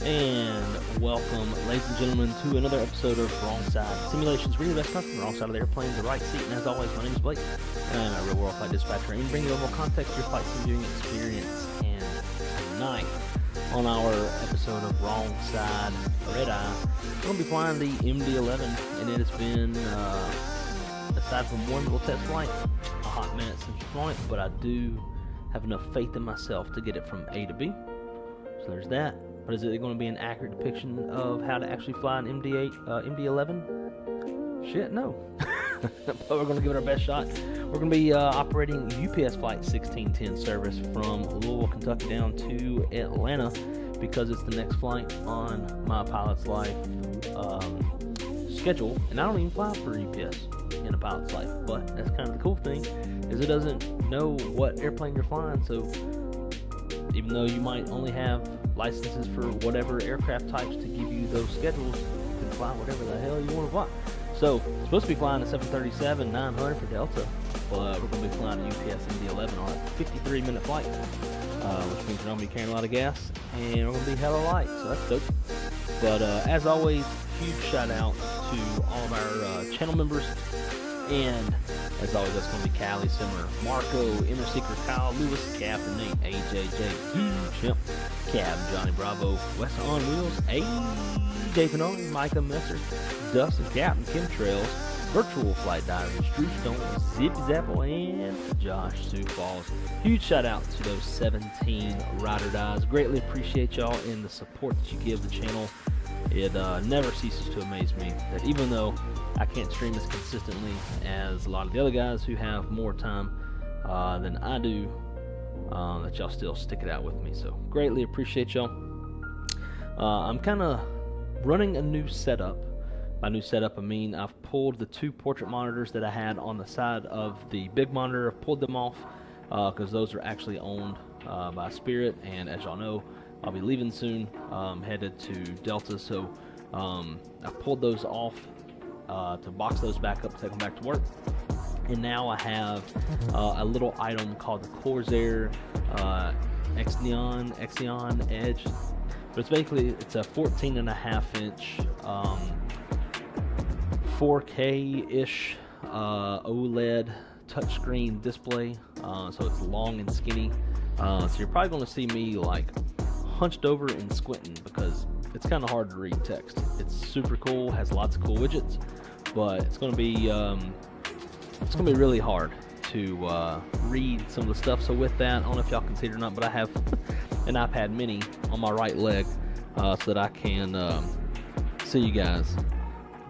And welcome, ladies and gentlemen, to another episode of Wrong Side Simulations. Bringing the best content from the wrong side of the airplane, the right seat. And as always, my name is Blake, and I'm a real world flight dispatcher. And bringing a little more context to your flight sim experience. And tonight, on our episode of Wrong Side Redeye, we're going to be flying the MD-11, and it has been, aside from one little test flight, a hot minute since the flight, but I do have enough faith in myself to get it from A to B. So there's that. But is it going to be an accurate depiction of how to actually fly an MD-11? Shit, no. But we're going to give it our best shot. We're going to be operating UPS Flight 1610 service from Louisville, Kentucky down to Atlanta because it's the next flight on my pilot's life schedule. And I don't even fly for UPS in a pilot's life. But that's kind of the cool thing, is it doesn't know what airplane you're flying. So even though you might only have licenses for whatever aircraft types to give you those schedules, you can fly whatever the hell you want to fly. So, supposed to be flying a 737-900 for Delta, but we're going to be flying a UPS MD-11 on a 53-minute flight, which means we're going to be carrying a lot of gas, and we're going to be hella light, so that's dope. But as always, huge shout out to all of our channel members, and as always, that's going to be Callie, Simmer, Marco, Inner Seeker, Kyle, Lewis, Captain Nate, AJJ, Chimp, Cab, Johnny Bravo, West on Wheels, AJ Pinoni, Micah Messer, Dustin, Captain, Chemtrails, Virtual Flight Diaries, Drew Stone, Zippy Zapple, and Josh Sioux Falls. Huge shout out to those 17 ride or dies. Greatly appreciate y'all and the support that you give the channel. It never ceases to amaze me that even though I can't stream as consistently as a lot of the other guys who have more time than I do, that y'all still stick it out with me. So greatly appreciate y'all. I'm kind of running a new setup. By new setup, I mean I've pulled the two portrait monitors that I had on the side of the big monitor. I've pulled them off because those are actually owned by Spirit, and as y'all know, I'll be leaving soon, headed to Delta, so I pulled those off to box those back up, take them back to work. And now I have a little item called the Corsair Xeon Edge. But it's a 14.5-inch 4K-ish OLED touchscreen display. So it's long and skinny. So you're probably going to see me like hunched over and squinting because it's kind of hard to read text. It's super cool, has lots of cool widgets, but it's going to be really hard to read some of the stuff. So with that, I don't know if y'all can see it or not, but I have an iPad mini on my right leg so that I can see you guys,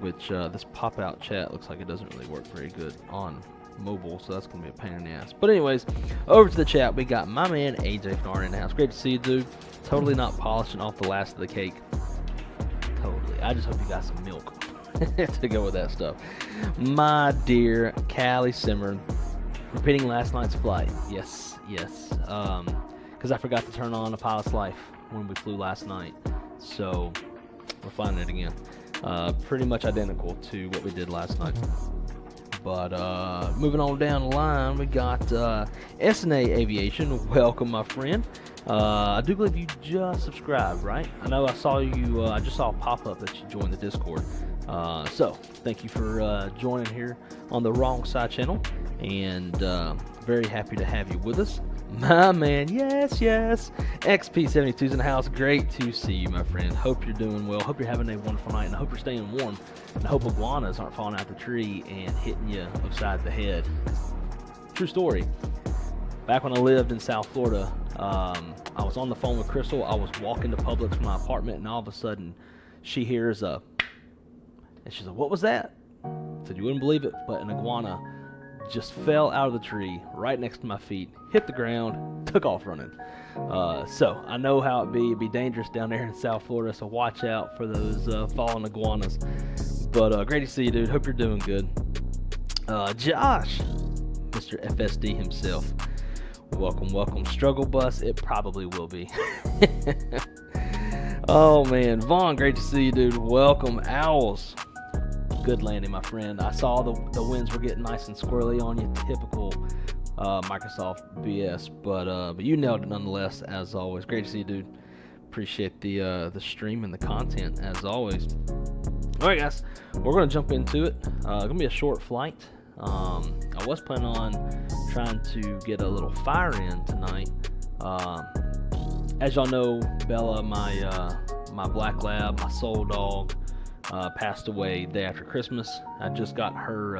which this pop-out chat looks like it doesn't really work very good on mobile, so that's going to be a pain in the ass. But anyways, over to the chat, we got my man AJ Pinoni in the house. Great to see you, dude. Totally not polishing off the last of the cake. Totally. I just hope you got some milk to go with that stuff. My dear Callie Simmer, repeating last night's flight. Yes. Because I forgot to turn on a pilot's life when we flew last night. So we're flying it again. Pretty much identical to what we did last night. But moving on down the line, we got SNA Aviation. Welcome, my friend. I do believe you just subscribed, right? I know I saw you. I just saw a pop-up that you joined the Discord. So thank you for joining here on the Wrong Side channel, and very happy to have you with us. My man, yes, XP72's in the house. Great to see you, my friend. Hope you're doing well. Hope you're having a wonderful night, and I hope you're staying warm. And I hope iguanas aren't falling out the tree and hitting you upside the head. True story. Back when I lived in South Florida, I was on the phone with Crystal. I was walking to Publix from my apartment, and all of a sudden, she hears a, and she's like, "What was that?" I said, "You wouldn't believe it, but an iguana just fell out of the tree right next to my feet, hit the ground, took off running." So I know how it'd be dangerous down there in South Florida, so watch out for those fallen iguanas. But great to see you, dude. Hope you're doing good. Josh, Mr. FSD himself, welcome. Struggle bus, it probably will be. Oh man, Vaughn, great to see you, dude. Welcome, Owls. Good landing, my friend. I saw the winds were getting nice and squirrely on you. Typical Microsoft BS, but you nailed it nonetheless, as always. Great to see you, dude. Appreciate the stream and the content as always. All right, guys, we're gonna jump into it. Gonna be a short flight. I was planning on trying to get a little fire in tonight. As y'all know, Bella, my black lab, my soul dog, passed away the day after Christmas. I just got her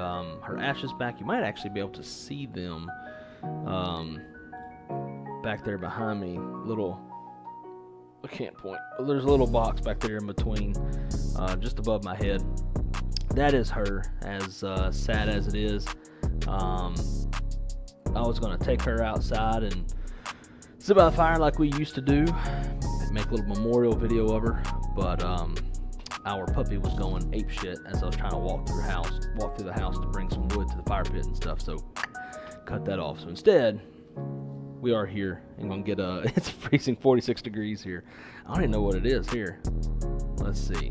ashes back. You might actually be able to see them back there behind me. I can't point. There's a little box back there in between, just above my head. That is her, as sad as it is. I was going to take her outside and sit by the fire like we used to do, make a little memorial video of her, but our puppy was going apeshit as I was trying to walk through the house to bring some wood to the fire pit and stuff, so cut that off. So instead, we are here and gonna get it's freezing 46 degrees here. I don't even know what it is here. Let's see.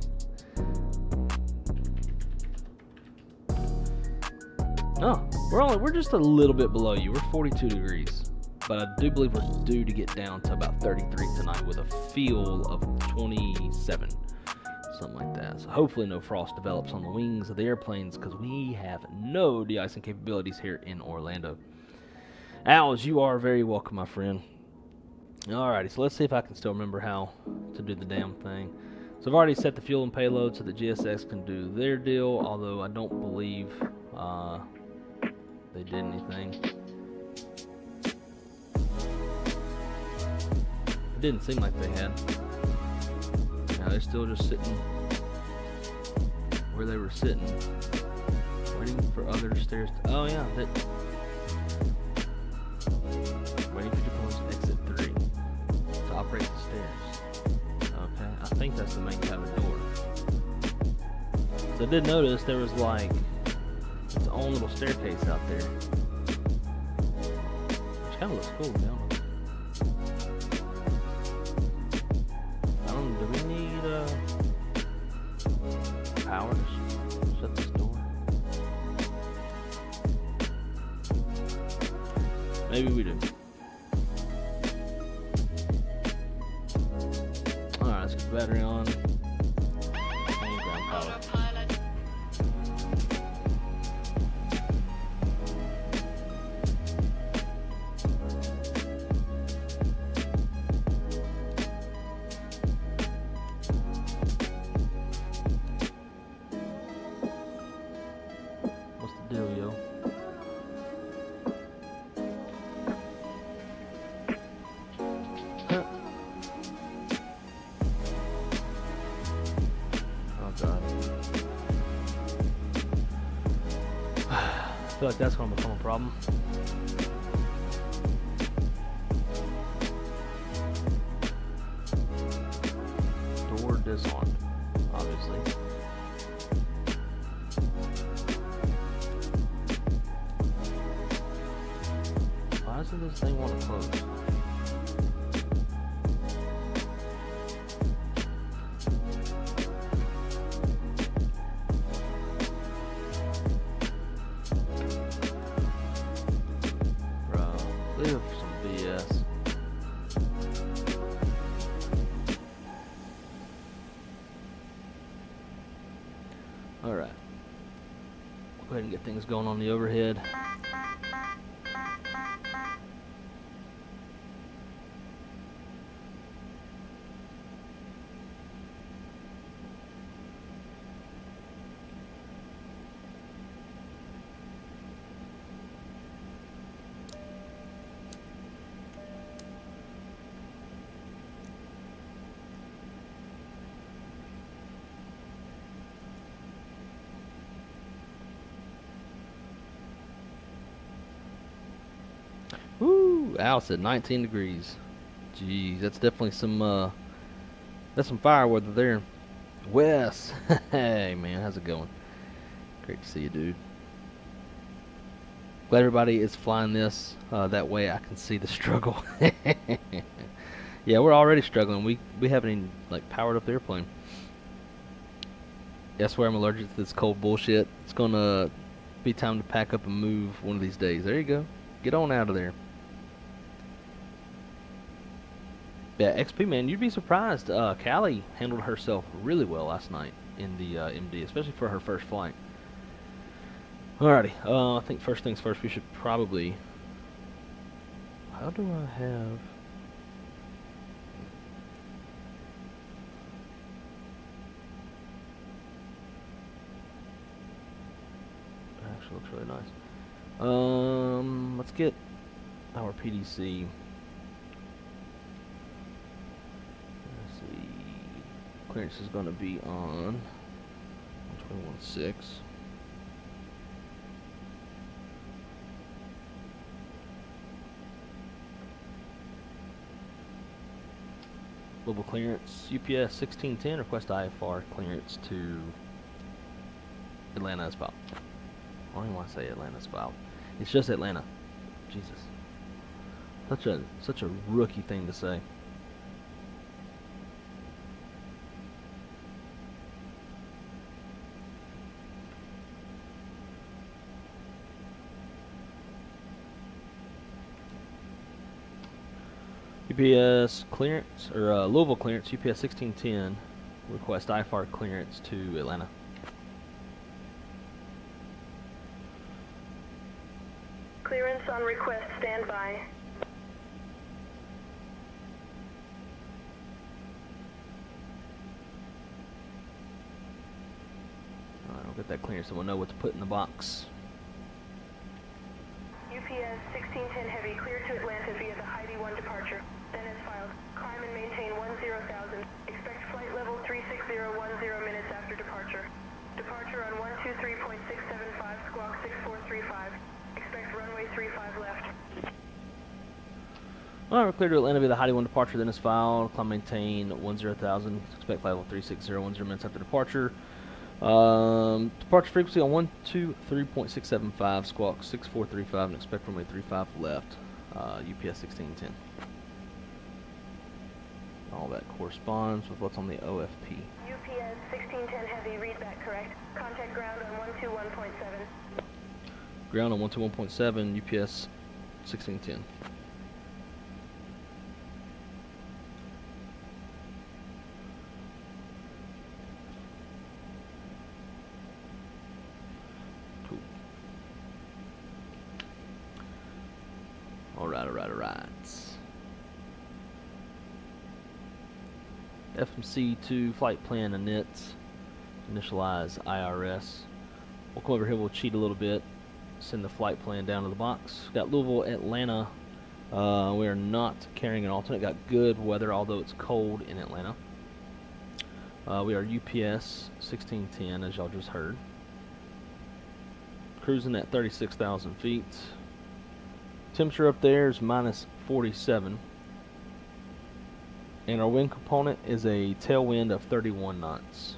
Oh, we're just a little bit below you. We're 42 degrees, but I do believe we're due to get down to about 33 tonight with a feel of 27, something like that. So hopefully no frost develops on the wings of the airplanes, because we have no de-icing capabilities here in Orlando. Owls, you are very welcome, my friend. Alrighty, so let's see if I can still remember how to do the damn thing. So I've already set the fuel and payload so that GSX can do their deal, although I don't believe they did anything. It didn't seem like they had. Now they're still just sitting where they were sitting, waiting for other stairs to, oh yeah, waiting for Japan's exit 3 to operate the stairs. Okay, I think that's the main cabin door. So I did notice there was like its own little staircase out there, which kind of looks cool, to be honest. I don't know, do we need power to shut this door? Maybe we do. Alright, let's get the battery on. And ground power. What's the deal, yo? I feel like that's going to become a problem. Door disarmed, obviously. Why doesn't this thing want to close? Alright. Go ahead and get things going on the overhead. Woo! Ow, it's at 19 degrees. Jeez, that's definitely some that's some fire weather there. Wes, hey man, how's it going? Great to see you, dude. Glad everybody is flying this. That way I can see the struggle. Yeah, we're already struggling. We haven't even like powered up the airplane. Yeah, I swear I'm allergic to this cold bullshit. It's gonna be time to pack up and move one of these days. There you go. Get on out of there. Yeah, XP, man, you'd be surprised. Callie handled herself really well last night in the MD, especially for her first flight. Alrighty, I think first things first, we should probably... How do I have... Actually looks really nice. Let's get our PDC. Let's see. Clearance is going to be on 21.6. Global clearance, UPS 1610, request IFR clearance to Atlanta as well. I don't even want to say Atlanta as well. It's just Atlanta. Jesus. Such a rookie thing to say. UPS clearance, or Louisville clearance, UPS 1610, request IFR clearance to Atlanta. Clearance on request, stand by. Alright, I'll get that clearance so we'll know what to put in the box. UPS 1610 Heavy, clear to Atlanta via the Heidi 1 departure. Then as filed, climb and maintain 10,000. Expect flight level 36010 minutes after departure. Departure on 123.675, squawk 6435. Expect runway 35 left. Alright, we're clear to Atlanta via the Heidi 1 departure, then as filed, climb maintain 10,000. Expect flight level 36010 minutes after departure. Departure frequency on 123.675, squawk 6435, and expect runway 35 left. UPS 1610. All that corresponds with what's on the OFP. UPS 1610 Heavy, read back correct. Contact ground on 121.7. Ground on 121.7, UPS 1610. Cool. Alright. FMC2 flight plan inits. Initialize IRS. We'll come over here, we'll cheat a little bit. Send the flight plan down to the box. Got Louisville, Atlanta. We are not carrying an alternate. Got good weather, although it's cold in Atlanta. We are UPS 1610, as y'all just heard. Cruising at 36,000 feet. Temperature up there is minus 47. And our wind component is a tailwind of 31 knots.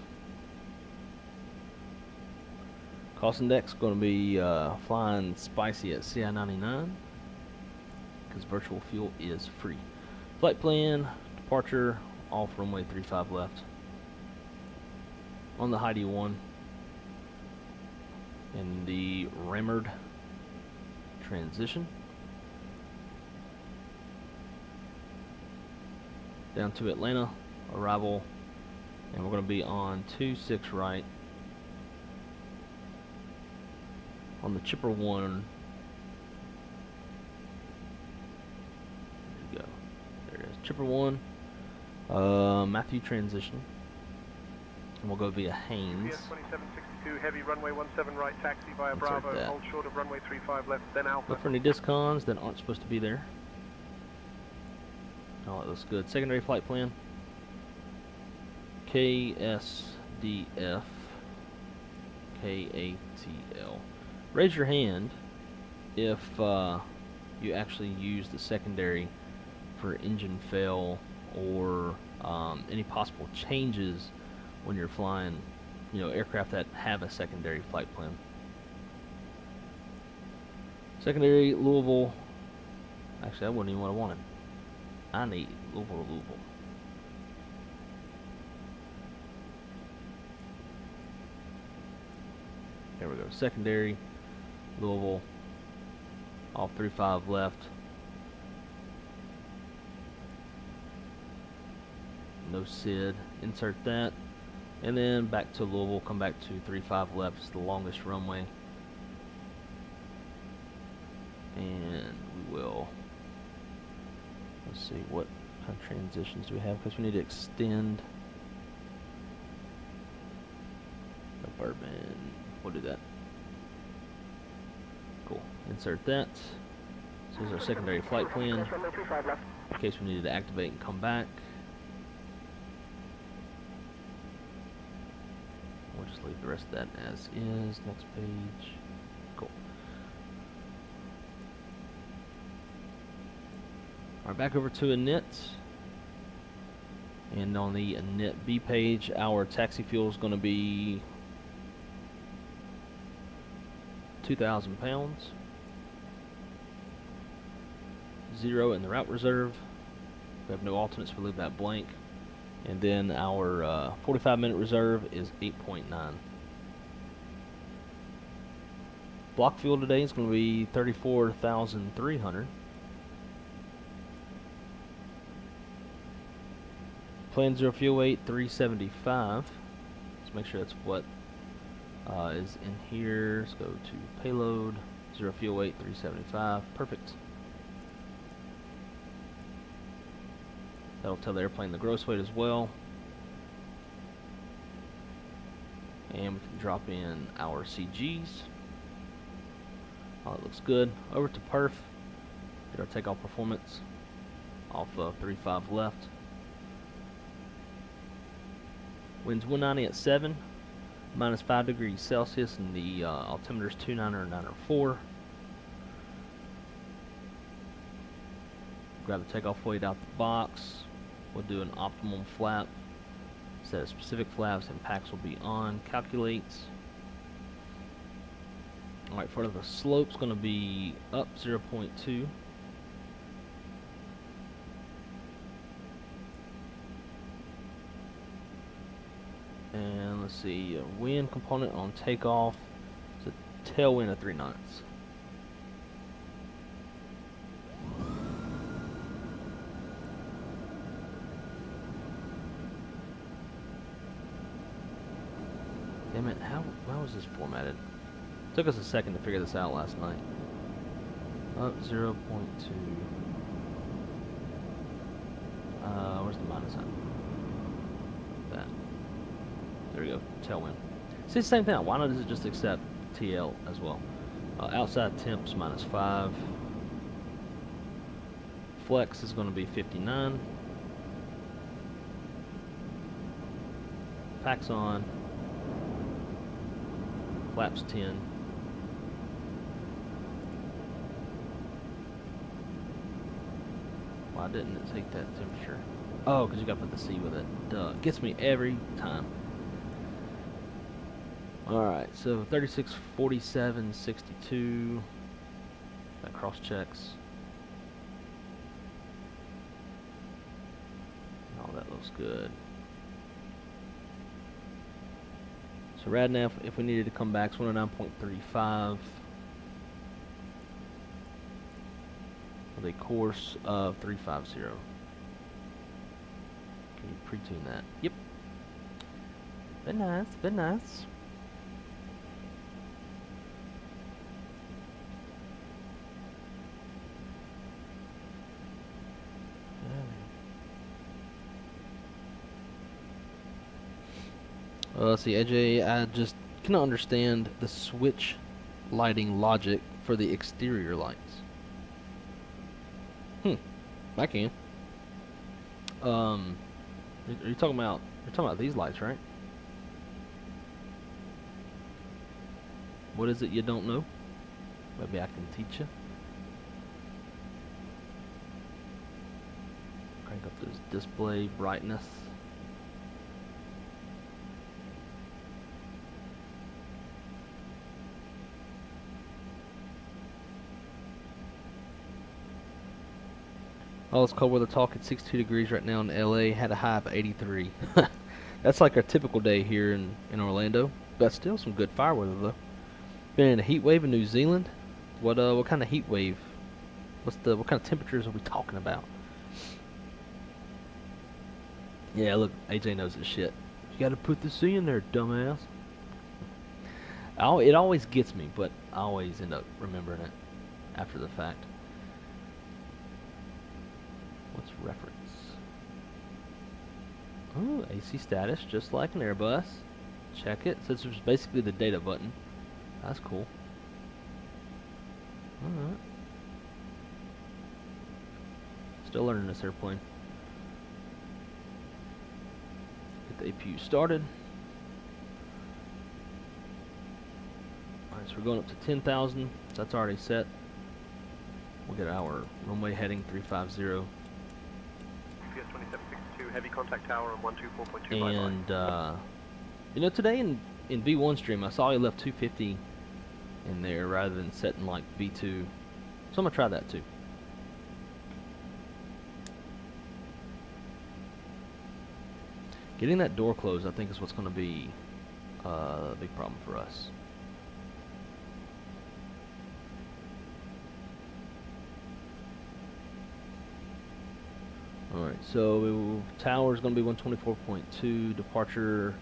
Cost index going to be flying spicy at CI 99 because virtual fuel is free. Flight plan, departure, off runway 35 left. On the Heidi 1 in the rammered transition. Down to Atlanta, arrival, and we're going to be on 26 right on the Chipper 1. There you go. There it is. Chipper 1, Matthew transition. And we'll go via Haynes. PS 2762 Heavy, runway 17 right, taxi via Bravo, hold short of runway 35 left, then Alpha. Look for any discons that aren't supposed to be there. Oh, that looks good. Secondary flight plan. KSDF KATL. Raise your hand if you actually use the secondary for engine fail or any possible changes when you're flying, aircraft that have a secondary flight plan. Secondary Louisville. Actually, that wasn't even what I wanted. I need Louisville to Louisville. There we go. Secondary Louisville. Off 35 left. no SID. Insert that, and then back to Louisville. Come back to 35 left. It's the longest runway, and we will. Let's see what kind of transitions do we have, because we need to extend the Bourbon. We'll do that. Cool. Insert that. So this is our secondary flight plan, in case we needed to activate and come back. We'll just leave the rest of that as is. Next page. Cool. Alright, back over to init. And on the init B page, our taxi fuel is going to be 2,000 pounds. 0 in the route reserve. We have no alternates, we leave that blank. And then our 45-minute reserve is 8.9. Block fuel today is going to be 34,300. Plan 0 fuel weight 375. Let's make sure that's what is in here. Let's go to payload. 0 fuel weight 375. Perfect. That'll tell the airplane the gross weight as well. And we can drop in our CGs. Oh, it looks good. Over to perf. Get our takeoff performance off of 35 left. Winds 190 at 7, minus 5 degrees Celsius, and the altimeter is 29094. Grab the takeoff weight out the box. We'll do an optimum flap. Set of specific flaps and packs will be on. Calculate. Alright, for the slope's going to be up 0.2. And let's see, wind component on takeoff is a tailwind of 3 knots. Damn it, how was this formatted? Took us a second to figure this out last night. Up 0.2. Where's the minus sign? That. There we go, tailwind. See, the same thing. Why not does it just accept TL as well? Outside temps minus 5. Flex is going to be 59. Packs on. Flaps 10. Why didn't it take that temperature? Oh, because you got to put the C with it. Duh. Gets me every time. Alright, so 36, 47, 62. That cross checks. Oh, that looks good. So RADNAV, if we needed to come back, it's 109.35 with a course of 350. Can you pre-tune that? Yep. Very nice, very nice. Let's see, AJ, I just cannot understand the switch lighting logic for the exterior lights. I can. You're talking about these lights, right? What is it you don't know? Maybe I can teach you. Crank up this display brightness. Oh, it's cold weather talk at 62 degrees right now in LA. Had a high of 83. That's like our typical day here in Orlando. But still some good fire weather though. Been in a heat wave in New Zealand. What kind of heat wave? What kind of temperatures are we talking about? Yeah, look, AJ knows his shit. You gotta put the C in there, dumbass. It always gets me, but I always end up remembering it after the fact. What's reference? Oh, AC status, just like an Airbus. Check it. So it's basically the data button. That's cool. Alright. Still learning this airplane. Get the APU started. Alright, so we're going up to 10,000. So that's already set. We'll get our runway heading 350. PS 2762, heavy contact tower on 124.25. And, you know, today in V1 stream, I saw he left 250 in there rather than setting like V2. So I'm going to try that too. Getting that door closed, I think, is what's going to be a big problem for us. Alright, so tower is going to be 124.2, departure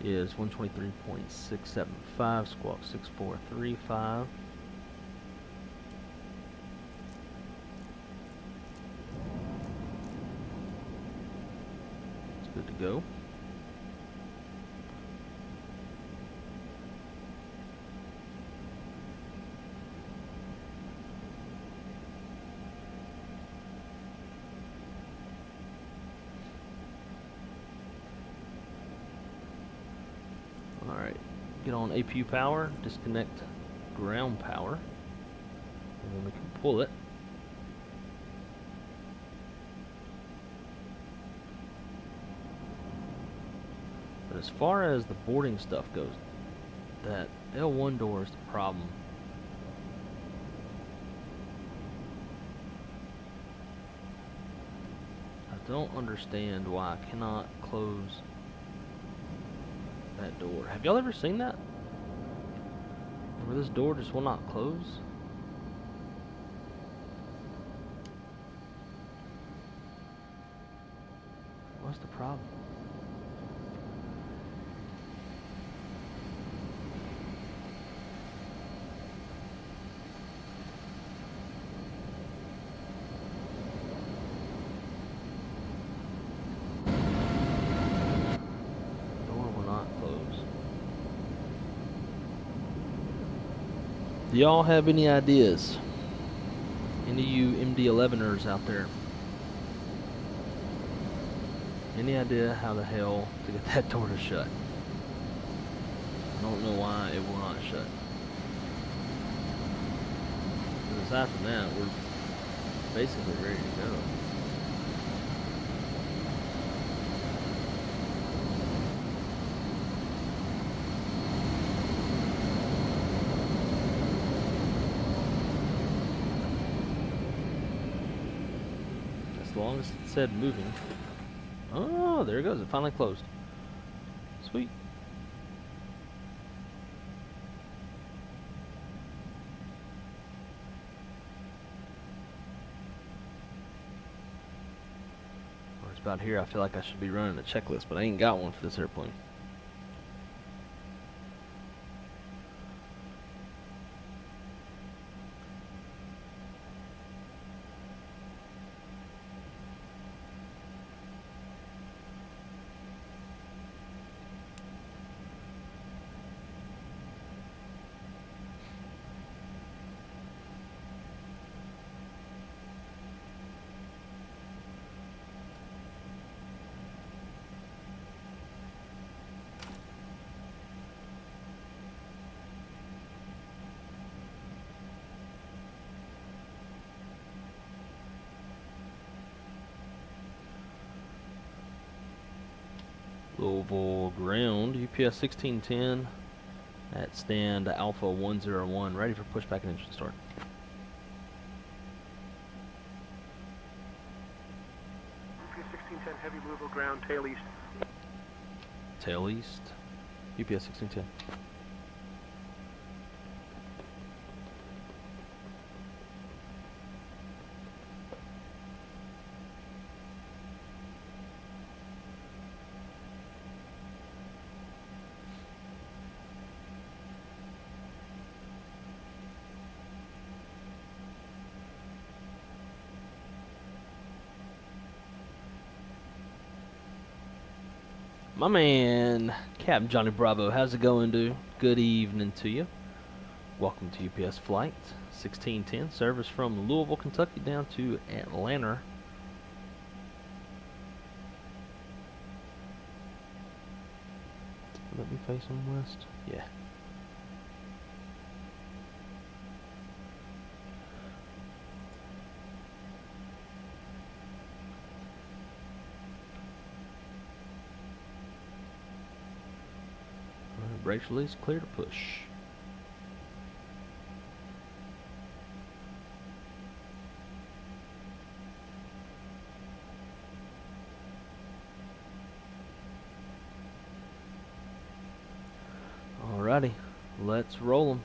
is 123.675, squawk 6435. It's good to go. Alright, get on APU power, disconnect ground power, and then we can pull it. But as far as the boarding stuff goes, that L1 door is the problem. I don't understand why I cannot close that door. Have y'all ever seen that? Where this door just will not close? What's the problem? Do y'all have any ideas? Any of you MD-11ers out there? Any idea how the hell to get that door to shut? I don't know why it will not shut. But aside from that, we're basically ready to go. As long as it said moving. Oh, there it goes. It finally closed. Sweet. Or it's about here. I feel like I should be running a checklist, but I ain't got one for this airplane. Louisville ground, UPS 1610 at stand Alpha 101, ready for pushback and engine start. UPS 1610 heavy Louisville ground, tail east. Tail east, UPS 1610. My man, Captain Johnny Bravo, how's it going, dude? Good evening to you. Welcome to UPS Flight 1610, service from Louisville, Kentucky down to Atlanta. Let me face on west. Yeah. Brakes release, clear to push. Alrighty, let's roll them.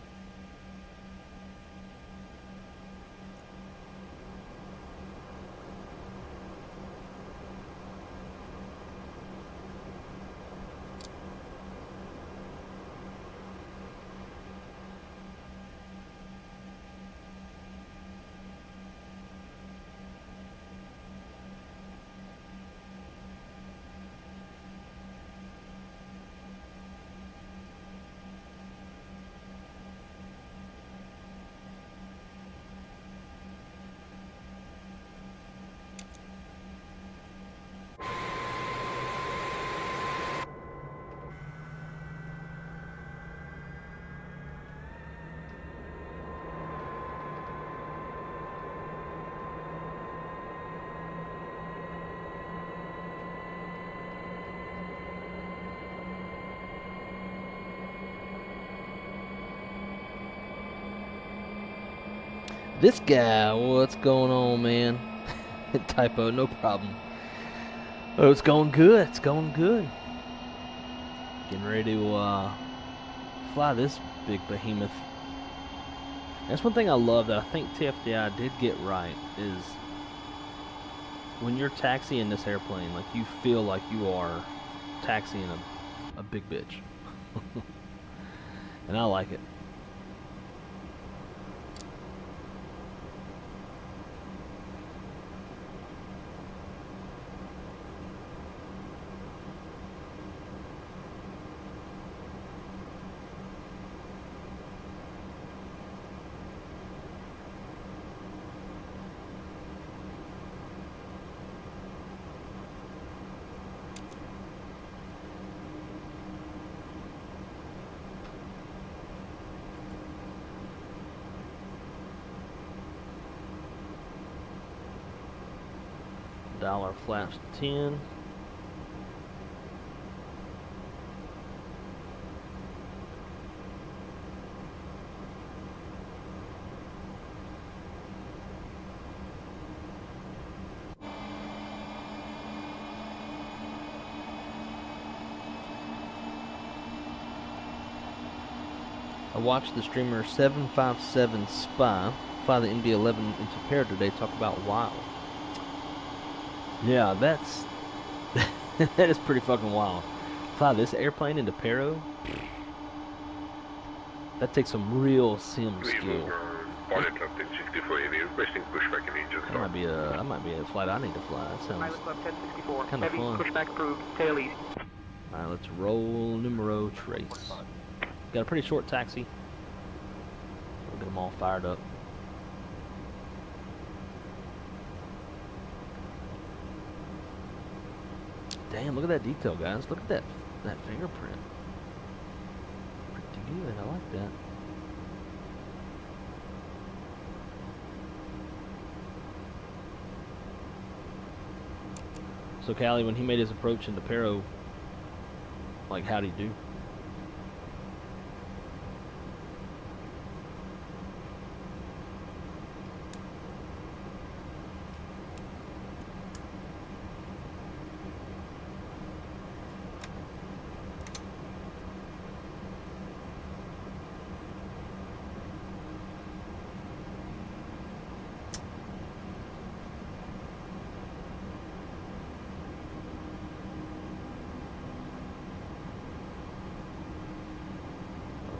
This guy, what's going on, man? Typo, no problem. Oh, it's going good. It's going good. Getting ready to fly this big behemoth. That's one thing I love that I think TFDI did get right is when you're taxiing this airplane, like you feel like you are taxiing a big bitch. And I like it. Dollar flaps 10. I watched the streamer 757 Spy fly the MD-11 into pair today. Talk about wild. Yeah, that's that is pretty fucking wild. Fly this airplane into Paro. That takes some real sim skill. That might be a flight I need to fly. That sounds kind of fun. Pushback approved. Tail east. All right, let's roll numero trace. Got a pretty short taxi. We'll get them all fired up. Damn, look at that detail, guys. Look at that fingerprint. Pretty good. I like that. So, Callie, when he made his approach into Paro, like, how'd he do?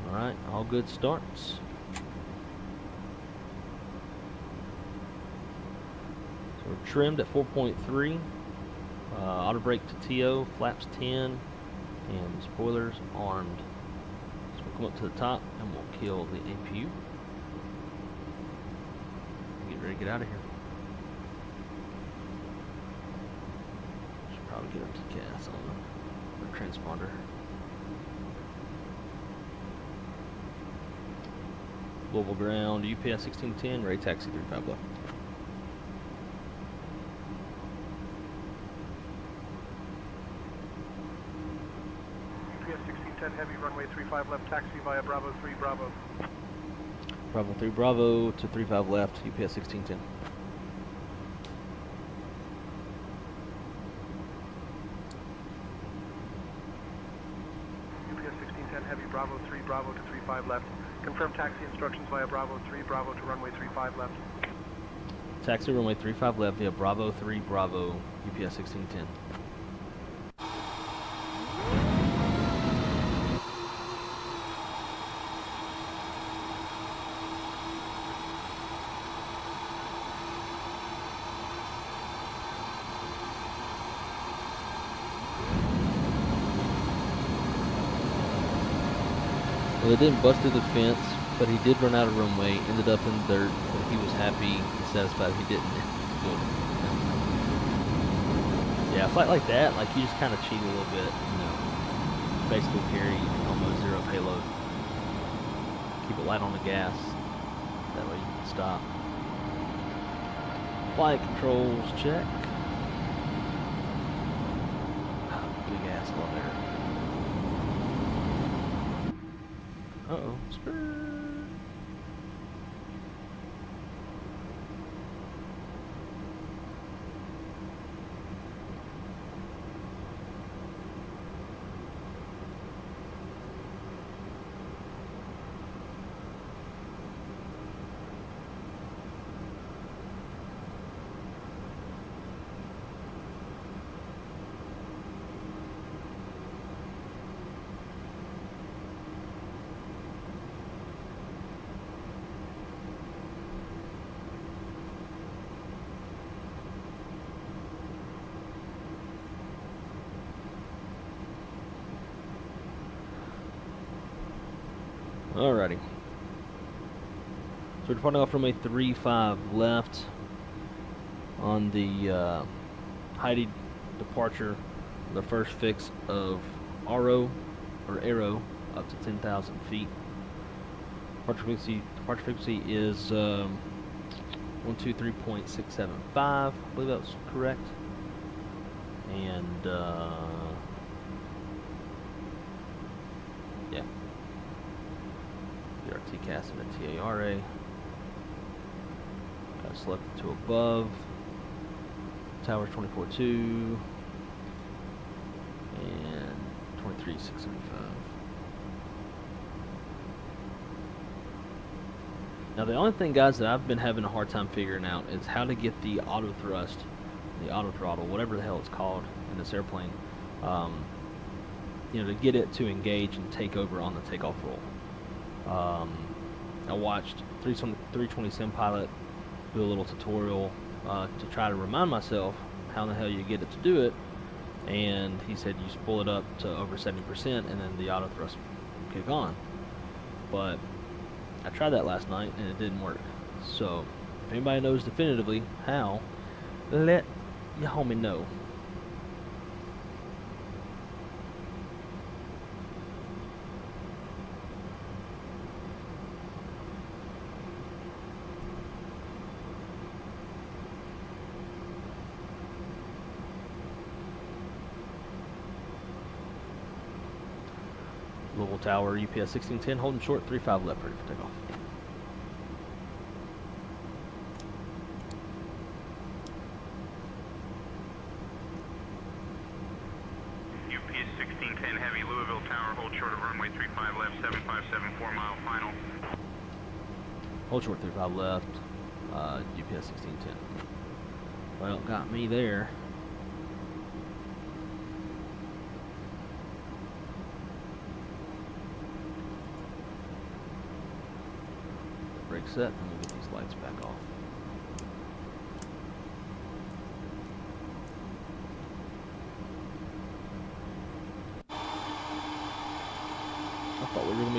Alright, all good starts. So we're trimmed at 4.3. Auto brake to TO, flaps 10. And spoilers armed. So we'll come up to the top and we'll kill the APU. Get ready to get out of here. Should probably get up to gas on the transponder. Global ground, UPS 1610, ready taxi 35 left. UPS 1610 heavy, runway 35 left, taxi via Bravo 3 Bravo. Bravo 3 Bravo to 35 left, UPS 1610. UPS 1610 heavy, Bravo 3 Bravo to 35 left. Confirm taxi instructions via Bravo 3 Bravo to runway 35 left. Taxi runway 35 left via Bravo 3 Bravo, UPS 1610. Well, they didn't bust through the fence, but he did run out of runway, ended up in dirt, but he was happy and satisfied he didn't. Yeah, a flight like that, like you just kind of cheat a little bit, you know, basically carry almost zero payload. Keep it light on the gas, that way you can stop. Flight controls check. Big ass elevator. Uh-oh. Alrighty. So we're departing off runway 35 left on the Heidi departure, the first fix of Arrow up to 10,000 feet. Departure frequency is 123.675. I believe that was correct. And yeah. TCAS and a TARA. Got selected to above. Towers 24.2 and 23.675. Now the only thing, guys, that I've been having a hard time figuring out is how to get the auto thrust, the auto throttle, whatever the hell it's called in this airplane, you know, to get it to engage and take over on the takeoff roll. I watched 320 Sim Pilot do a little tutorial to try to remind myself how the hell you get it to do it, and he said you spool it up to over 70% and then the auto thrust will kick on. But I tried that last night and it didn't work. So if anybody knows definitively how, let your homie know. Louisville Tower, UPS 1610, holding short, 35 left, ready for takeoff. UPS 1610 heavy, Louisville Tower, hold short of runway 35 left, 7574 mile final. Hold short, 35 left, UPS 1610. Well, got me there. Brake set, and we'll get these lights back off.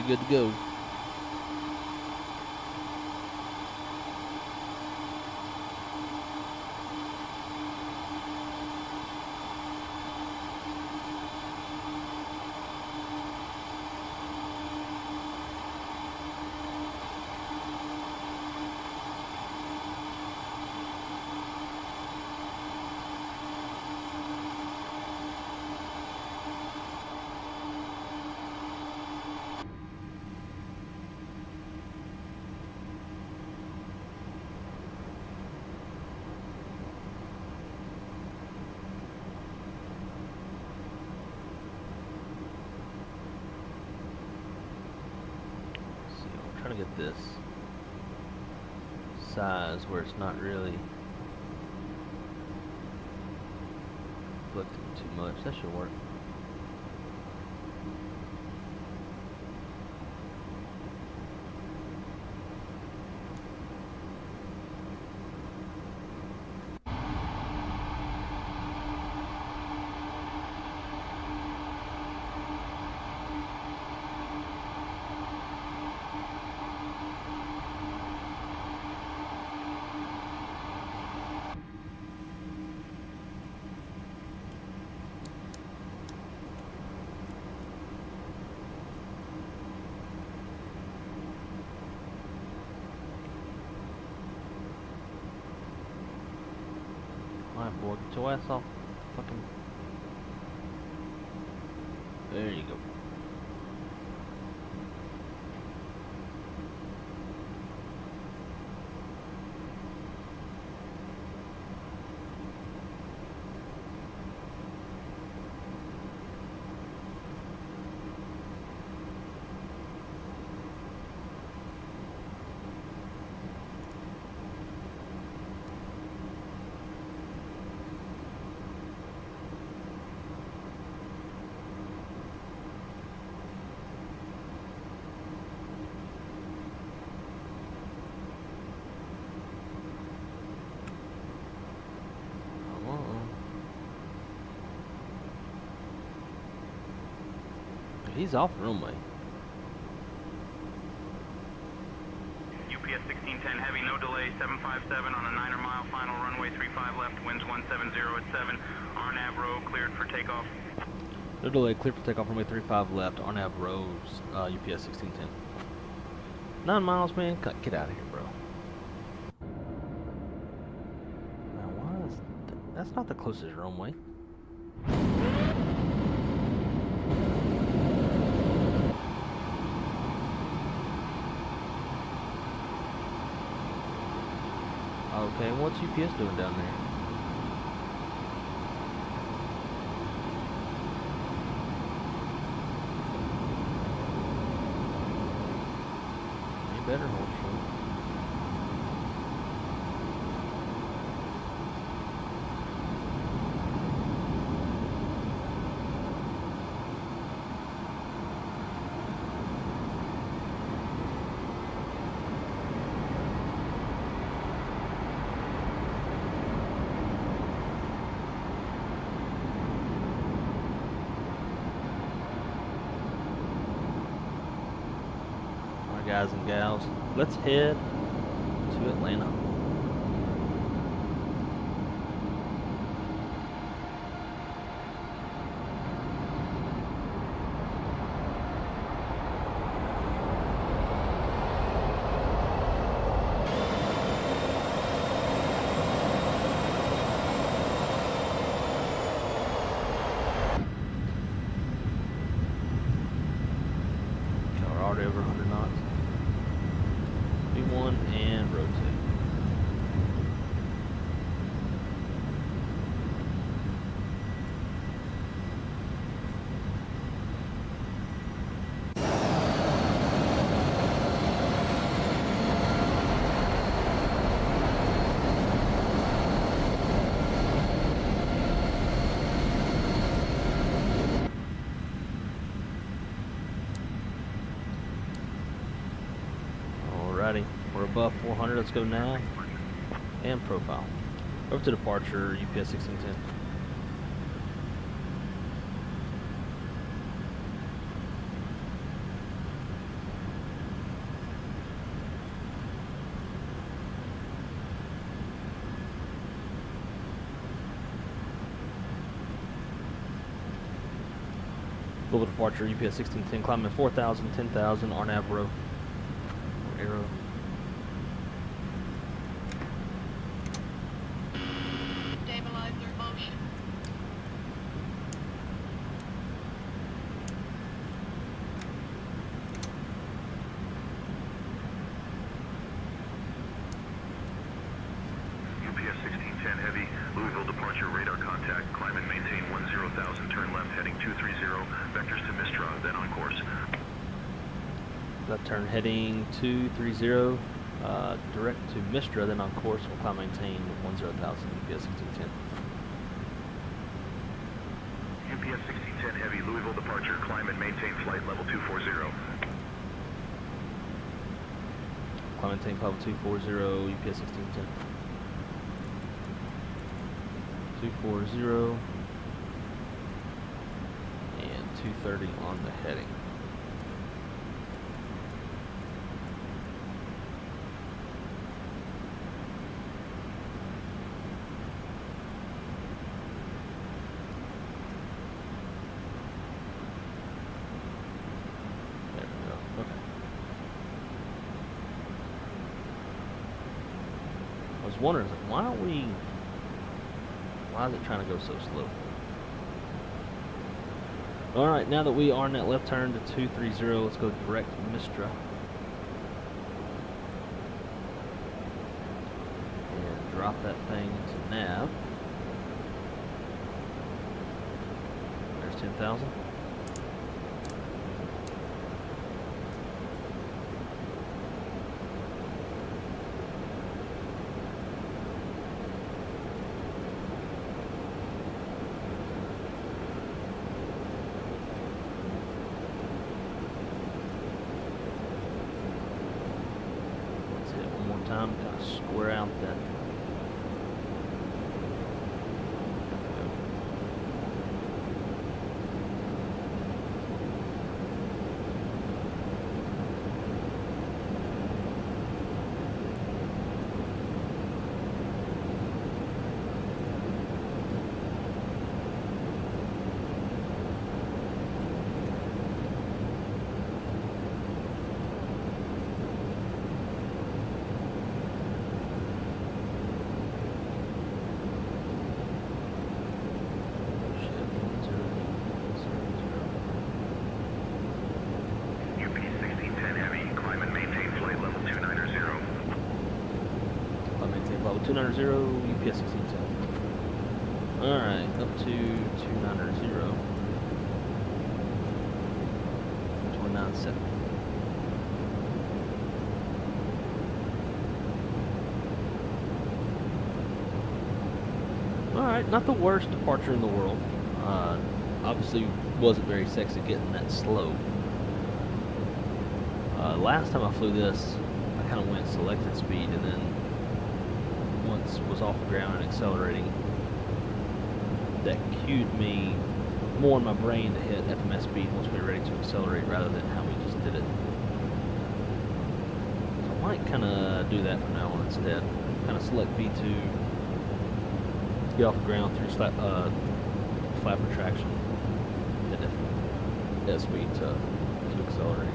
be good to go. Trying to get this size where it's not really reflecting too much. That should work. Alright, boy, get your ass off. Fucking. There you go. He's off runway. UPS 1610 heavy, no delay, 757 on a 9er mile, final runway 35 left, winds 170 at 7, RNAV row cleared for takeoff. No delay, clear for takeoff, runway 35 left, RNAV rows, UPS 1610. 9 miles, man, get out of here, bro. Now, why is that's not the closest runway. Okay, what's UPS doing down there? You better hold short. Guys and gals, let's head to Atlanta. We're already over 100 knots. V1 and rotate. Alrighty, we're above 400. Let's go nav and profile. Over to departure, UPS 1610. Global departure, UPS 1610, climbing 4,000, 10,000, RNAV row. Arrow. Stabilizer motion. UPS 1610 heavy, Louisville departure radar contact, climb and maintain 10,000, turn left heading 230, vectors to Mistra, then on course. Left turn heading 230, direct to Mistra, then on course, we'll climb maintain 10,000, UPS 1610. UPS 1610 heavy, Louisville departure, climb and maintain flight level 240. Climb maintain level 240, UPS 1610. 240 and 230 on the heading. There we go. Okay. I was wondering, like, why is it trying to go so slow? Alright, now that we are in that left turn to 230, let's go direct Mistra. And drop that thing to nav. There's 10,000. Time to kind of square out that. Level 290, UPS 1610. Alright, up to 290. 297. Alright, not the worst departure in the world. Obviously wasn't very sexy getting that slow. Last time I flew this, I kind of went selected speed and then once was off the ground and accelerating, that cued me more in my brain to hit FMS speed once we were ready to accelerate rather than how we just did it. So I might kind of do that from now on instead. Kind of select V2, get off the ground through flap retraction, hit FMS speed to accelerate.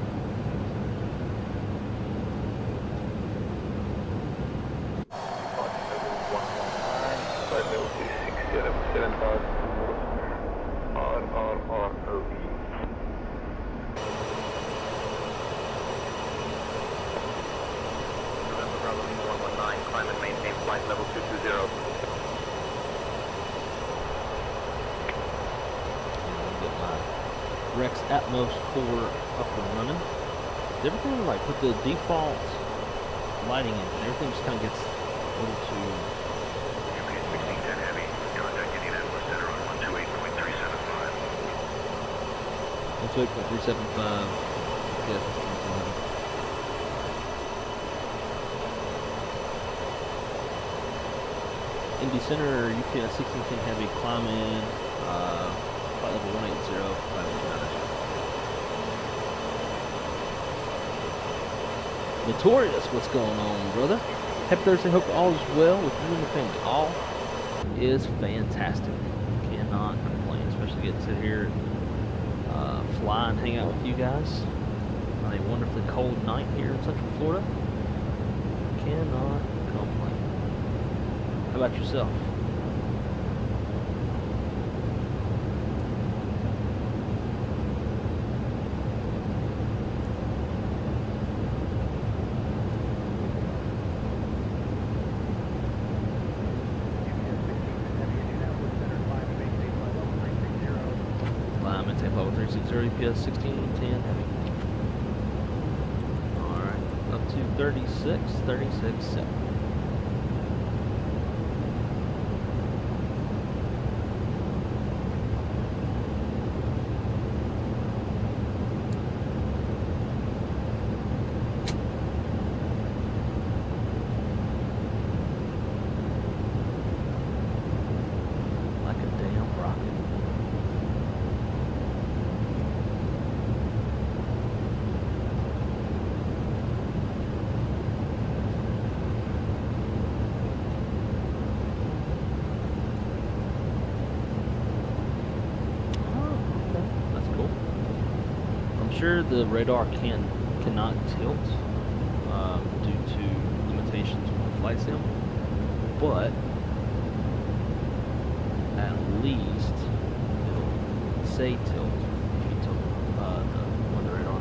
Level 220. Get my Rex Atmos core up and running. Everything, like with the default lighting engine, everything just kind of gets a little too. UPS 1610 heavy, contact Indianapolis Center on 128.375. 128.375. Yes, 1610. Indy Center, UPS 1610 heavy, climb in, flight level 180, flight level 9. Notorious, what's going on, brother? Happy Thursday, hope all is well with you and the family. All is fantastic. Cannot complain, especially getting to sit here and fly and hang out with you guys on a wonderfully cold night here in Central Florida. Cannot complain. How about yourself? Level 360 EPS 1610 heavy. Alright, up to 36.7. Like a damn rocket. Sure, the radar cannot tilt due to limitations with the flight sim, but at least it'll say tilt if you tilt the radar.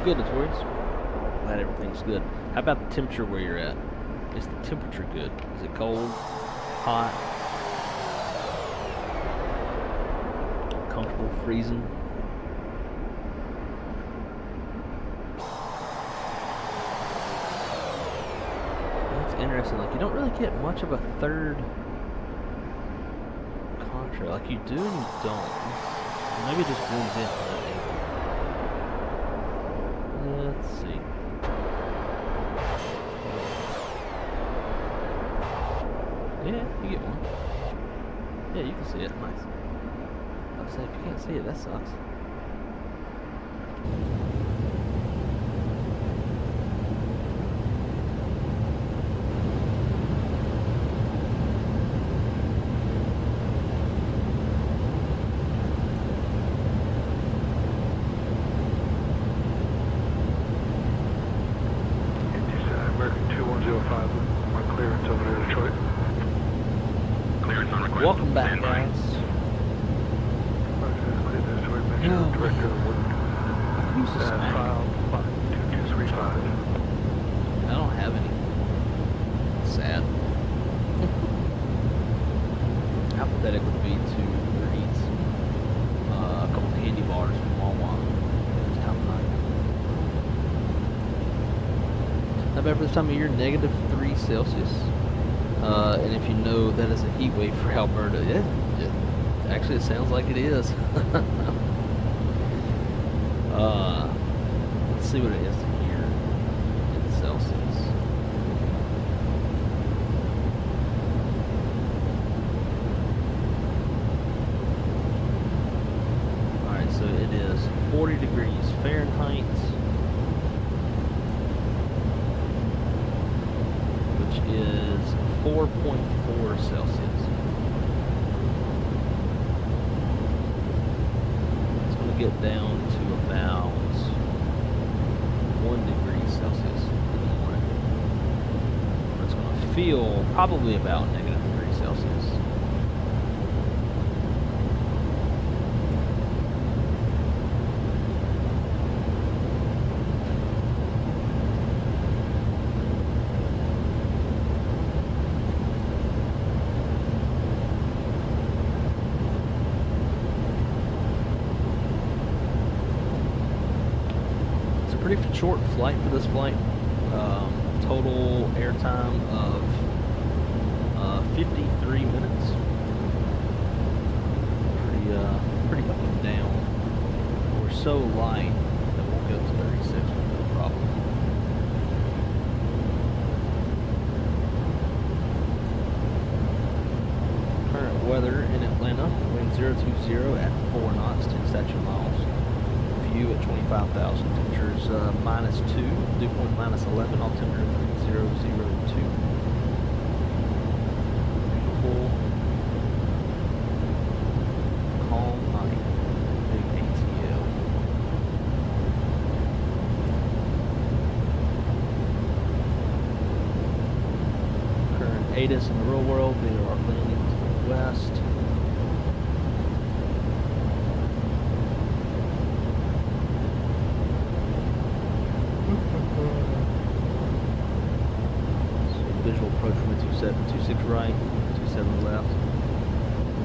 Good, Notorious. Glad everything's good. How about the temperature where you're at? Is the temperature good? Is it cold? Hot? Comfortable? Freezing? That's interesting. Like, you don't really get much of a third contrast. Like, you do and you don't. Maybe it just blends in from that angle. Let's see. Yeah, you get one. Yeah, you can see it. Nice. I was saying, if you can't see it, that sucks. Welcome back, guys. I don't have any. Sad. How pathetic would it be to eat a couple candy bars from Walmart this time of night? How about for this time of year, -3 Celsius? And if you know that is a heat wave for Alberta, actually it sounds like it is. Let's see what it is here in Celsius. Alright, so it is 40 degrees Fahrenheit, which is 4.4 Celsius. It's going to get down to about 1 degree Celsius in the morning. It's going to feel probably about -3 Celsius. Pretty short flight for this flight. Total airtime of 53 minutes. Pretty up and down. We're so light that we'll go to 36 with no problem. Current weather 020 at 4 knots, 10 statute miles. View at 25,000. Temperatures -2. Dew point -11. Altimeter 3002. Beautiful, calm night. Big ATL. Current ATIS in the real world. They are landing to the west. Visual approach runway 26 right, 27 left.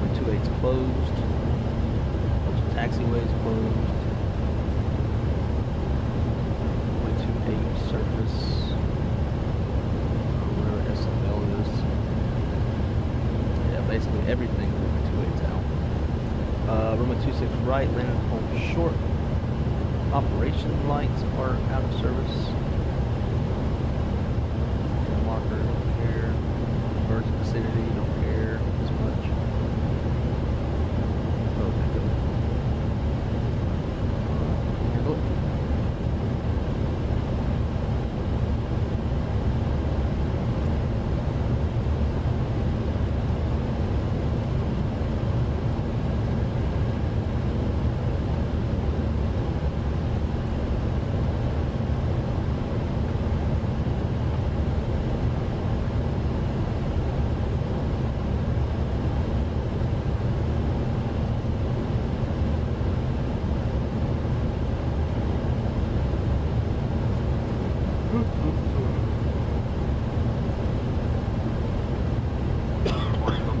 Runway 28's closed. Bunch of taxiways closed. Runway 28 surface. Whatever SFL is. Yeah, basically everything runway 28's out. Runway 26 right, landing home short. Operation lights are out of service. Marker, don't care. Birds vicinity, don't care as much. Oh, good. Here, look.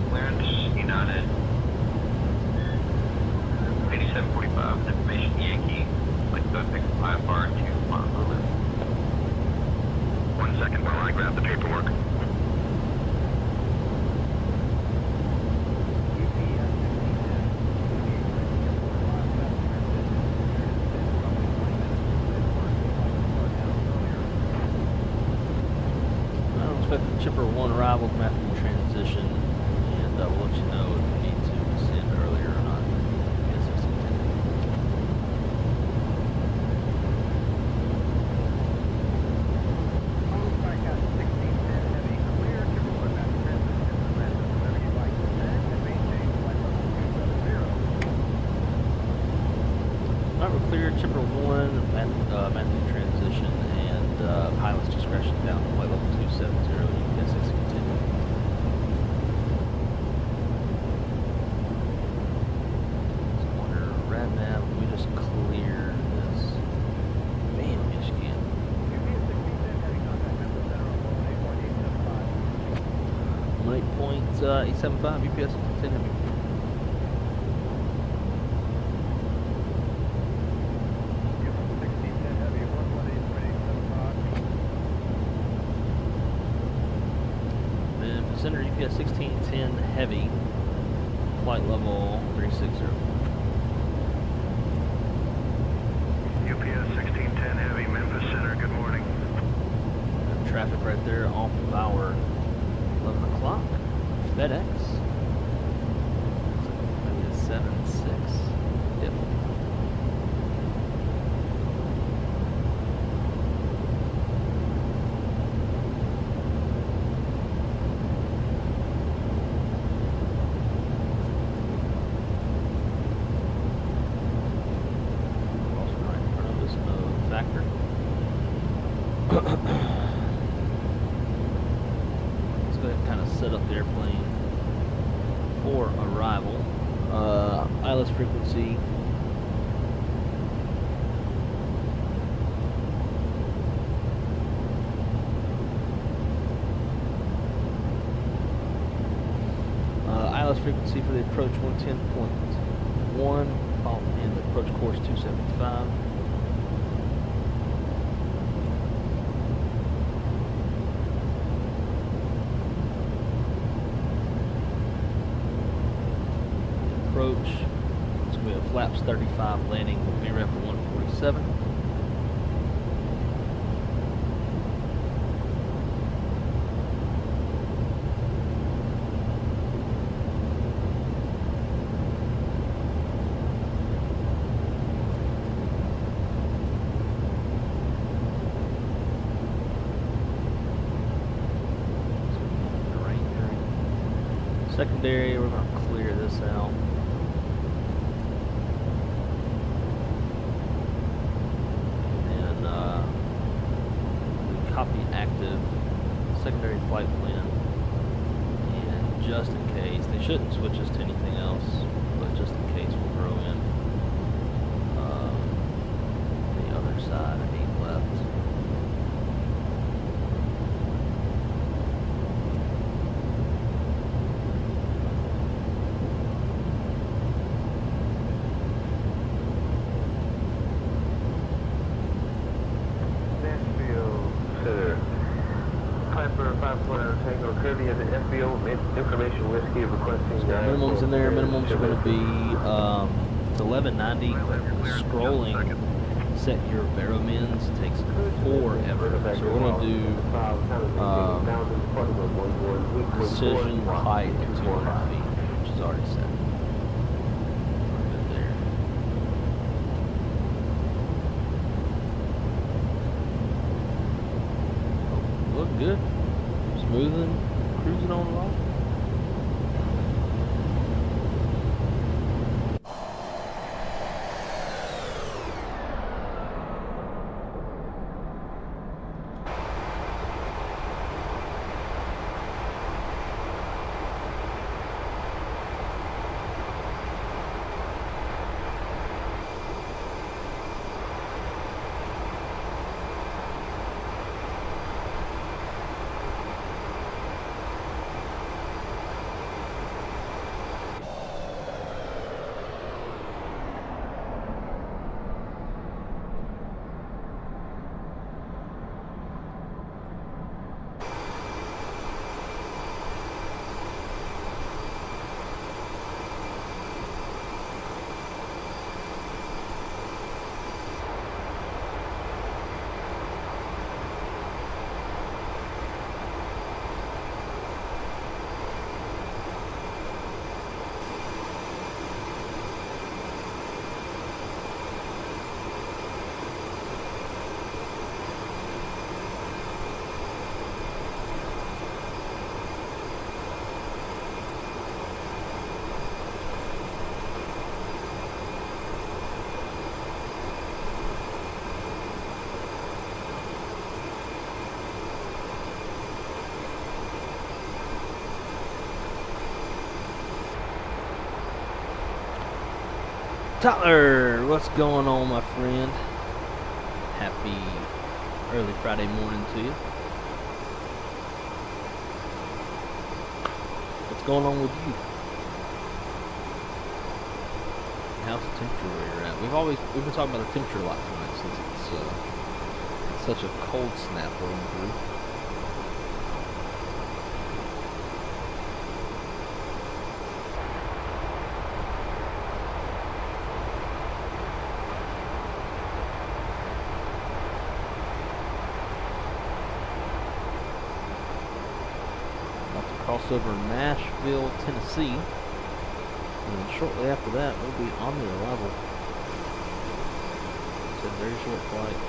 Clearance, United. 8745, information Yankee. Like to take 5 bar to Honolulu. 1 second while I grab the paperwork. I don't expect the Chipper 1 arrival to Matthew transition, and we'll let you know if we need to descend earlier or not. Yeah, 1610. Alright, we're clear. Chipper 1, Matthew transition, and pilot's discretion down to flight level 270. UPS 6 continue. So under RadNav, we just clear this. Man, we just can't. On 8.875, UPS continue. Center UPS 1610 heavy, flight level 360. UPS 1610 Heavy, Memphis Center, good morning. Got traffic right there off of our 11 o'clock. FedEx. Maybe a 7-6. Yep. Let's go ahead and kind of set up the airplane for arrival. ILS frequency. ILS frequency for the approach 110.1 and the approach course 275. Approach. So we have flaps 35 landing with VREF 147. Secondary, we're going to clear this out. And copy active secondary flight plan. And just in case, they shouldn't switch us to anything else, but just in case we'll throw in the other side, 8 left. Information whiskey requesting Minimums in there. Minimums are going to be it's 1190. Scrolling, set your baromins takes forever. So we're going to do precision height at 200 feet, which is already set. We're good there. Oh, look good. Smoothing, cruising on along. Tyler, what's going on, my friend? Happy early Friday morning to you. What's going on with you? How's the temperature where you're at? We've been talking about the temperature a lot tonight since it's such a cold snap rolling through. Over Nashville, Tennessee, and then shortly after that we'll be on the level. It's a very short flight.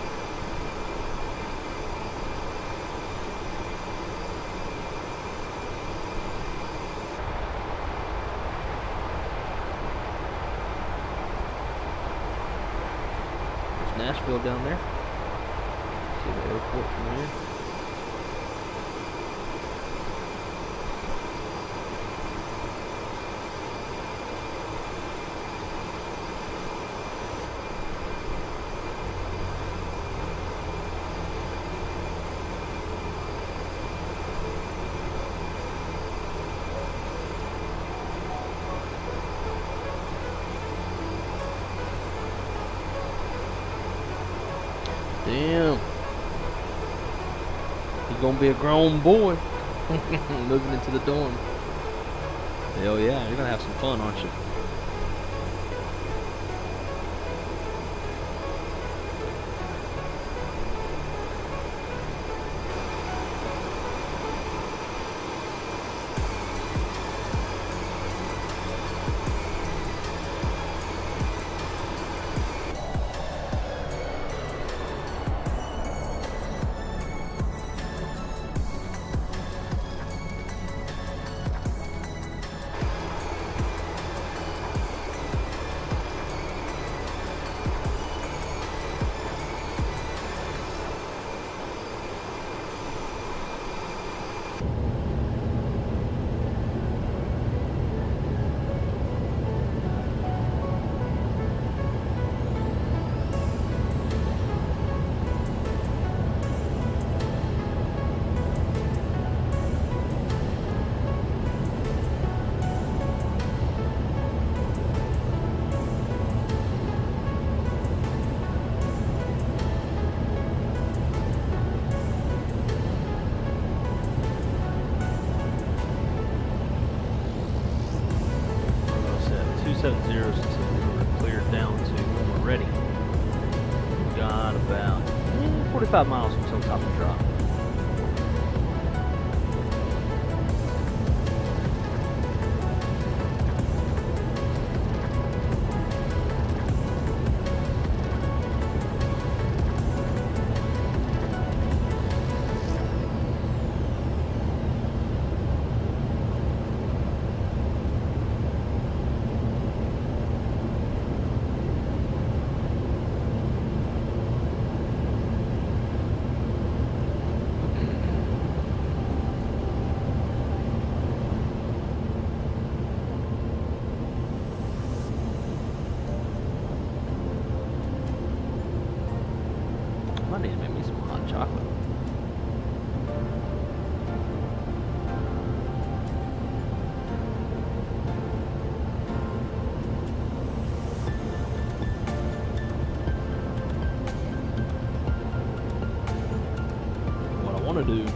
There's Nashville down there. See the airport from there. Damn. He's gonna be a grown boy. Moving into the dorm. Hell yeah, you're gonna have some fun, aren't you? 370 to clear down to when we're ready. We've got about 45 miles until top of drop. I need to make me some hot chocolate. What I want to do is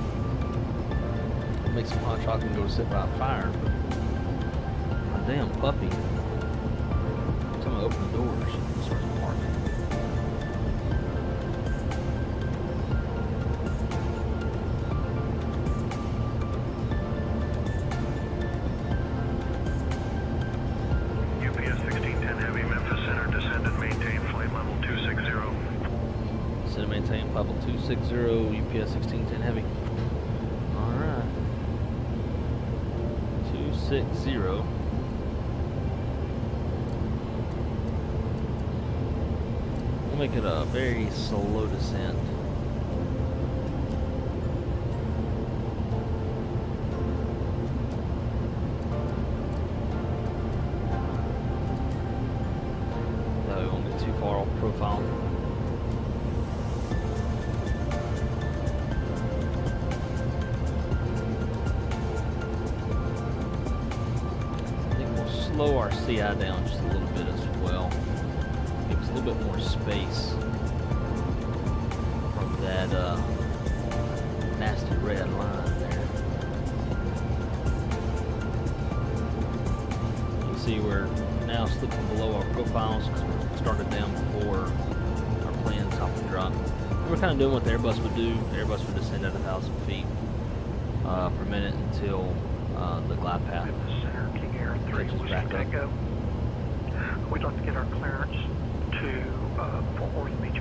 make some hot chocolate and go sit by a fire. My damn puppy. Every time I open the doors, it starts barking. Maintain level 260, UPS 1610 heavy. Alright. 260. We'll make it a very slow descent. That way we won't get too far off profile. Slow our CI down just a little bit as well. Give us a little bit more space from that nasty red line there. You see we're now slipping below our profiles because we started down before our planned top and drop. And we're kind of doing what the Airbus would do. The Airbus would descend at 1,000 feet per minute until the glide path catches back up. We'd like to get our clearance to Fort Worth Beach.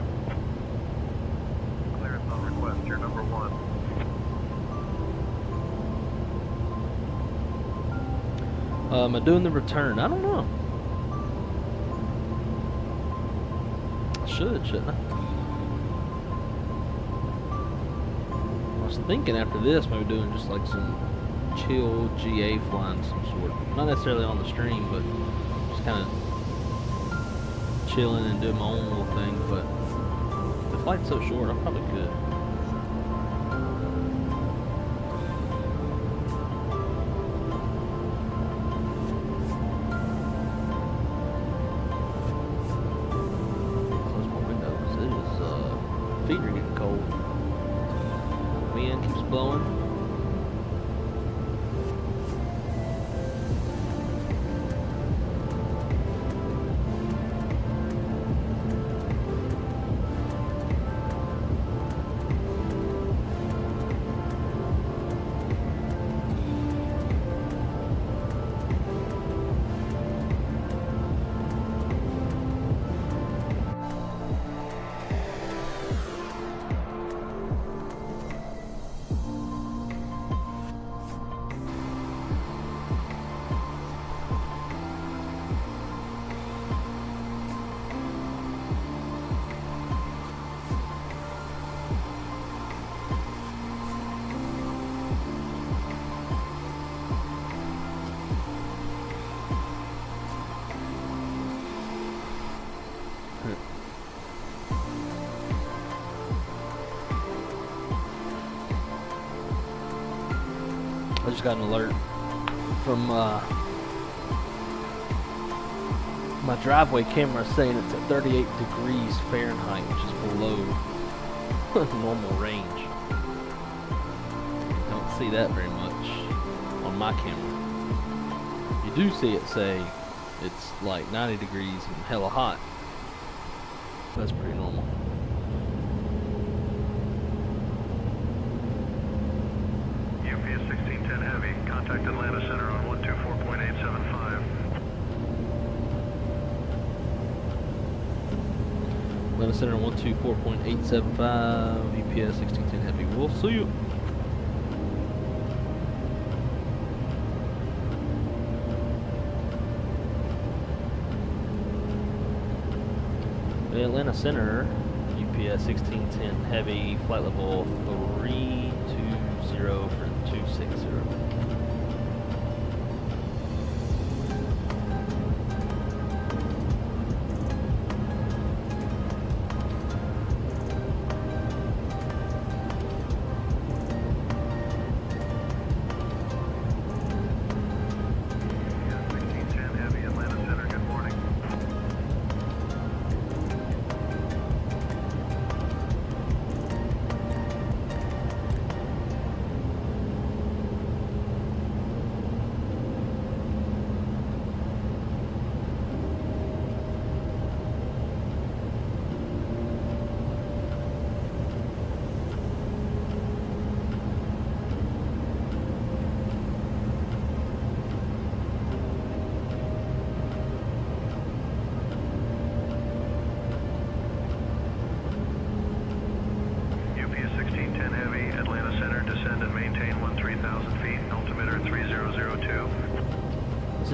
Clearance on request, you're number 1. Am I doing the return? I don't know. I shouldn't I? I was thinking after this, maybe doing just like some chill GA flying of some sort. Not necessarily on the stream, but just kind of chilling and doing my own little thing. But the flight's so short, I probably could. Close my windows. It is, feet are getting cold. Wind keeps blowing. I just got an alert from my driveway camera saying it's at 38 degrees Fahrenheit, which is below normal range. Don't see that very much on my camera. You do see it say it's like 90 degrees and hella hot. That's pretty normal. UPS 1610 Heavy, contact Atlanta Center on 124.875. Atlanta Center 124.875, UPS 1610 Heavy. We'll see you. Atlanta Center, UPS 1610 Heavy, flight level 320 for 260.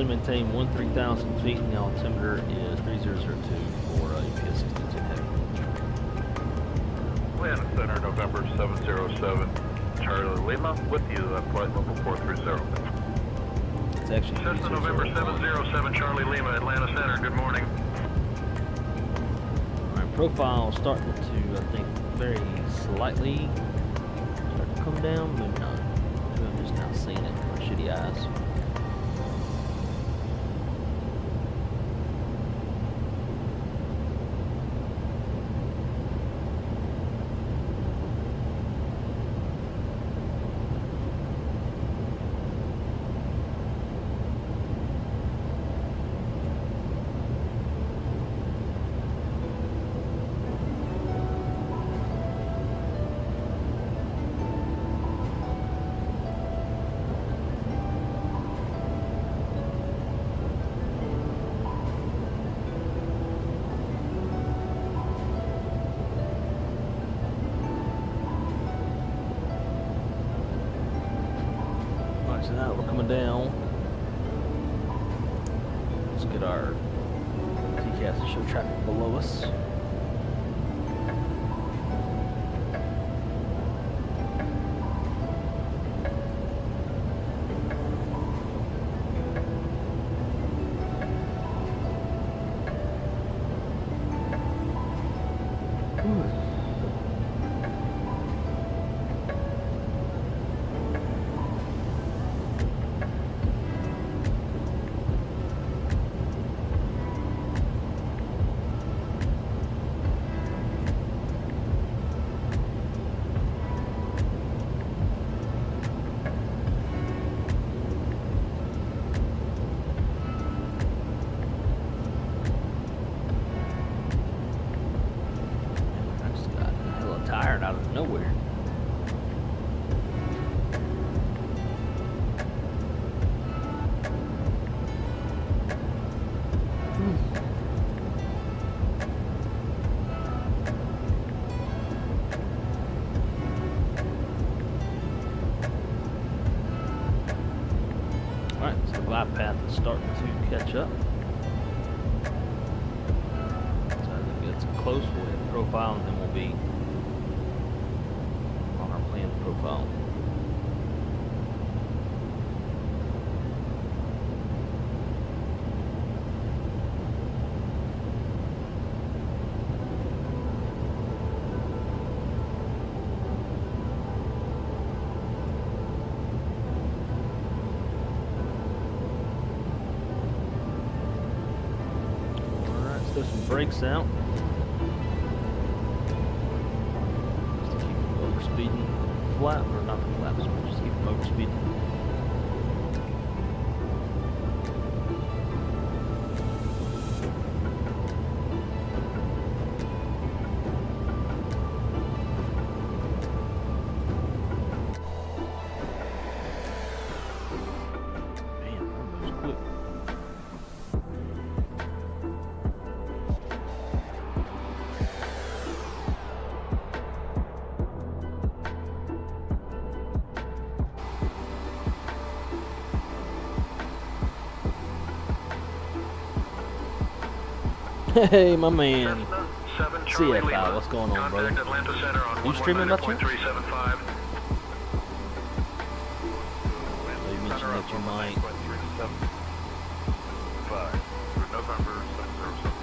Maintain 13,000 feet and the altimeter is 3002 for UPS 1610 Heavy. Atlanta Center, November 707, Charlie Lima, with you at flight level 430. It's actually Cessna November 707, Charlie Lima, Atlanta Center, good morning. Alright, profile starting to, I think, very slightly start to come down, maybe not. I'm just now seeing it with my shitty eyes. So now that we're coming down, let's get our TCAS to show traffic below us. Out of nowhere. Alright, so the glide path is starting to catch up. So I think it's close, we'll hit profile and then we'll be profile. Alright, let's throw some brakes out. Just to keep from overspeeding. Flap, or not the flaps, but just keep them overspeeding. Hey, my man. Cessna 7 Charlie CFI, Lima. what's going on, brother? Contact Atlanta Center on You streaming by chance? 11.375. So you mentioned that you might. November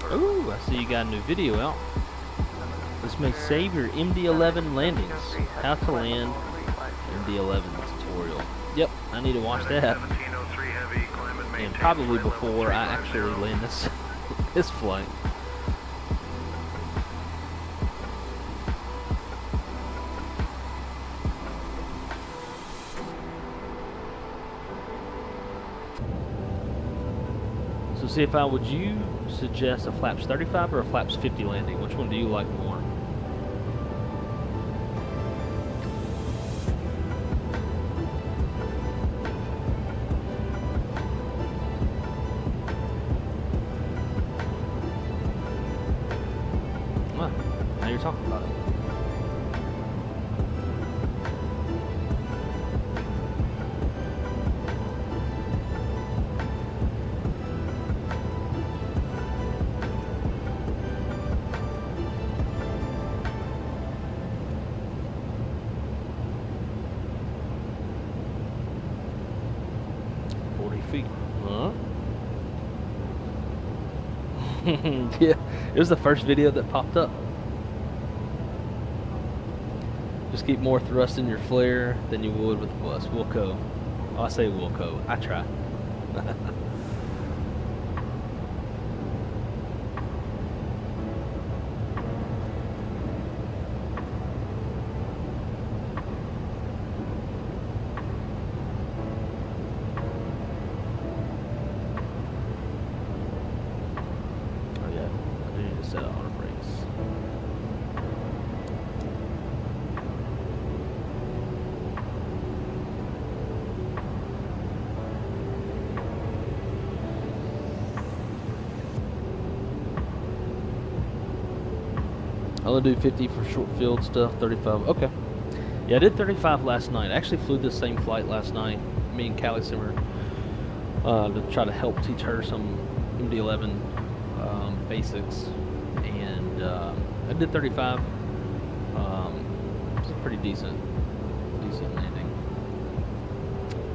707. Ooh, I see you got a new video out. This may save your MD-11 landings. How to land MD-11 tutorial. Yep, I need to watch that. 1703 heavy, climb and maintain And probably flight level before I 350. actually land this this flight. So CFI, would you suggest a flaps 35 or a flaps 50 landing? Which one do you like more? Ah, now you're talking about it. Feet. Huh? Yeah, it was the first video that popped up. Just keep more thrust in your flare than you would with the bus. Wilco. Oh, I say Wilco. I try. I'll do 50 for short field stuff, 35. Okay. Yeah, I did 35 last night. I actually flew the same flight last night, me and Callie Simmer, to try to help teach her some MD-11 basics. And I did 35. It's a pretty decent landing.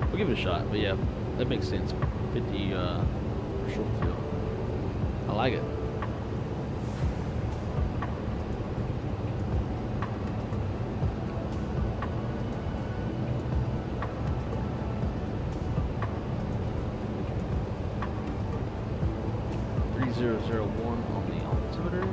We'll give it a shot, but yeah, that makes sense. 50 for short field. I like it. .001 on the altimeter.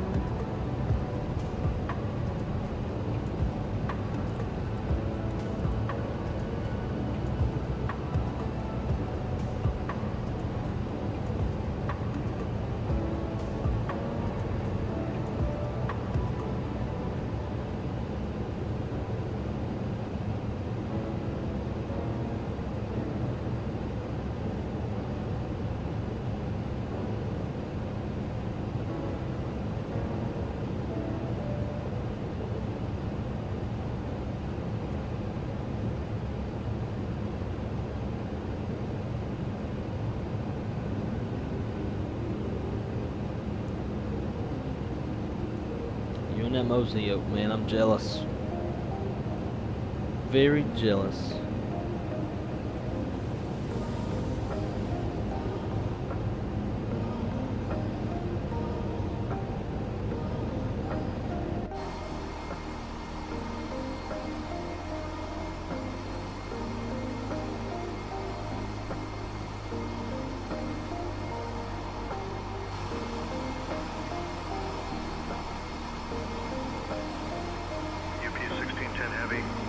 You and that Mosley yoke, man, I'm jealous. Very jealous.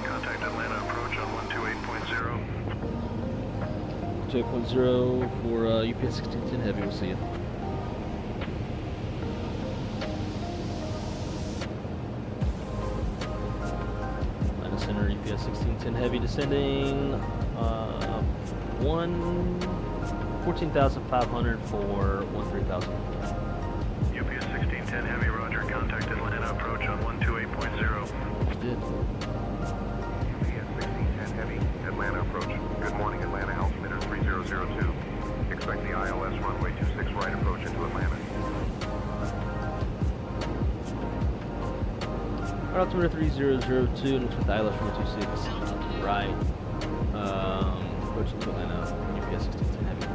Contact Atlanta approach on 128.0. 2.0 for UPS 1610 Heavy, we'll see you. Atlanta Center, UPS 1610 Heavy descending. 14,500 for 13,000. UPS 1610 Heavy, roger. Contact Atlanta approach on 128.0. Did. UPS 1610 Heavy, Atlanta approach. Good morning, Atlanta, altimeter 3002. Expect the ILS runway 26 right approach into Atlanta. altimeter 3002 and with ILS 426 right. Approaching to Atlanta, UPS 1610 heavy.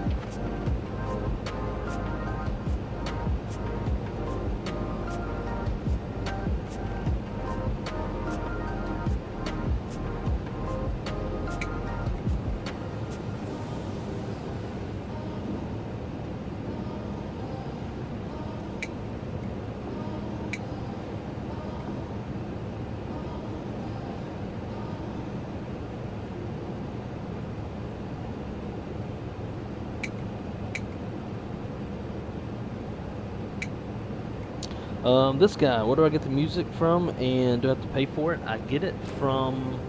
This guy, where do I get the music from, and do I have to pay for it? I get it from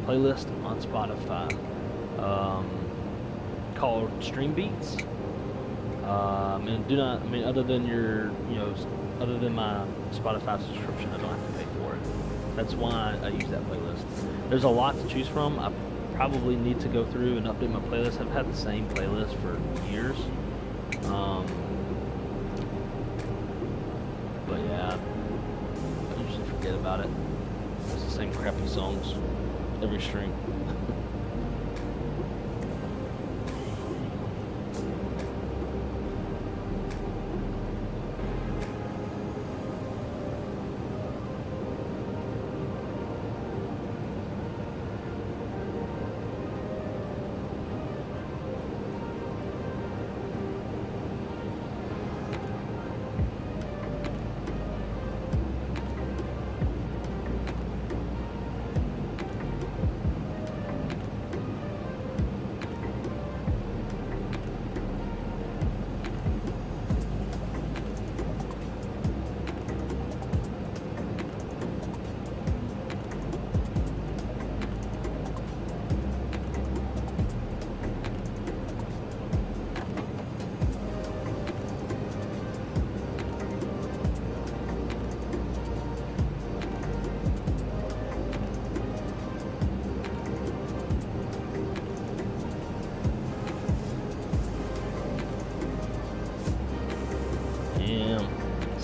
playlist on Spotify called Stream Beats. And other than other than my Spotify subscription, I don't have to pay for it. That's why I use that playlist. There's a lot to choose from. I probably need to go through and update my playlist. I've had the same playlist for years. But yeah, I usually forget about it. It's the same crappy songs every stream.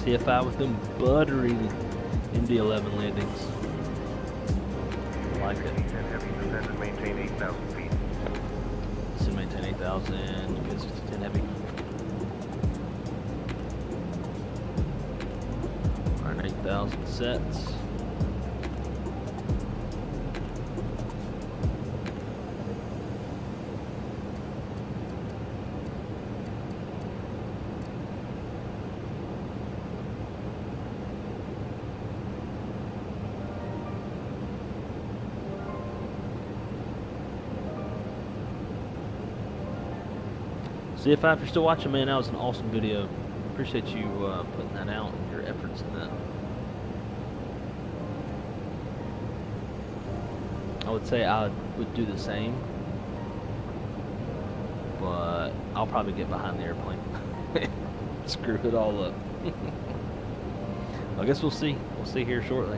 CFI with them buttery MD-11 landings. I like it. And heavy descend and maintain 8,000 feet. So maintain 8,000, UPS 1610 heavy. Alright, 8,000 sets. CFI, if you're still watching, man, that was an awesome video. Appreciate you putting that out and your efforts in that. I would say I would do the same, but I'll probably get behind the airplane. Screw it all up. I guess we'll see. We'll see here shortly.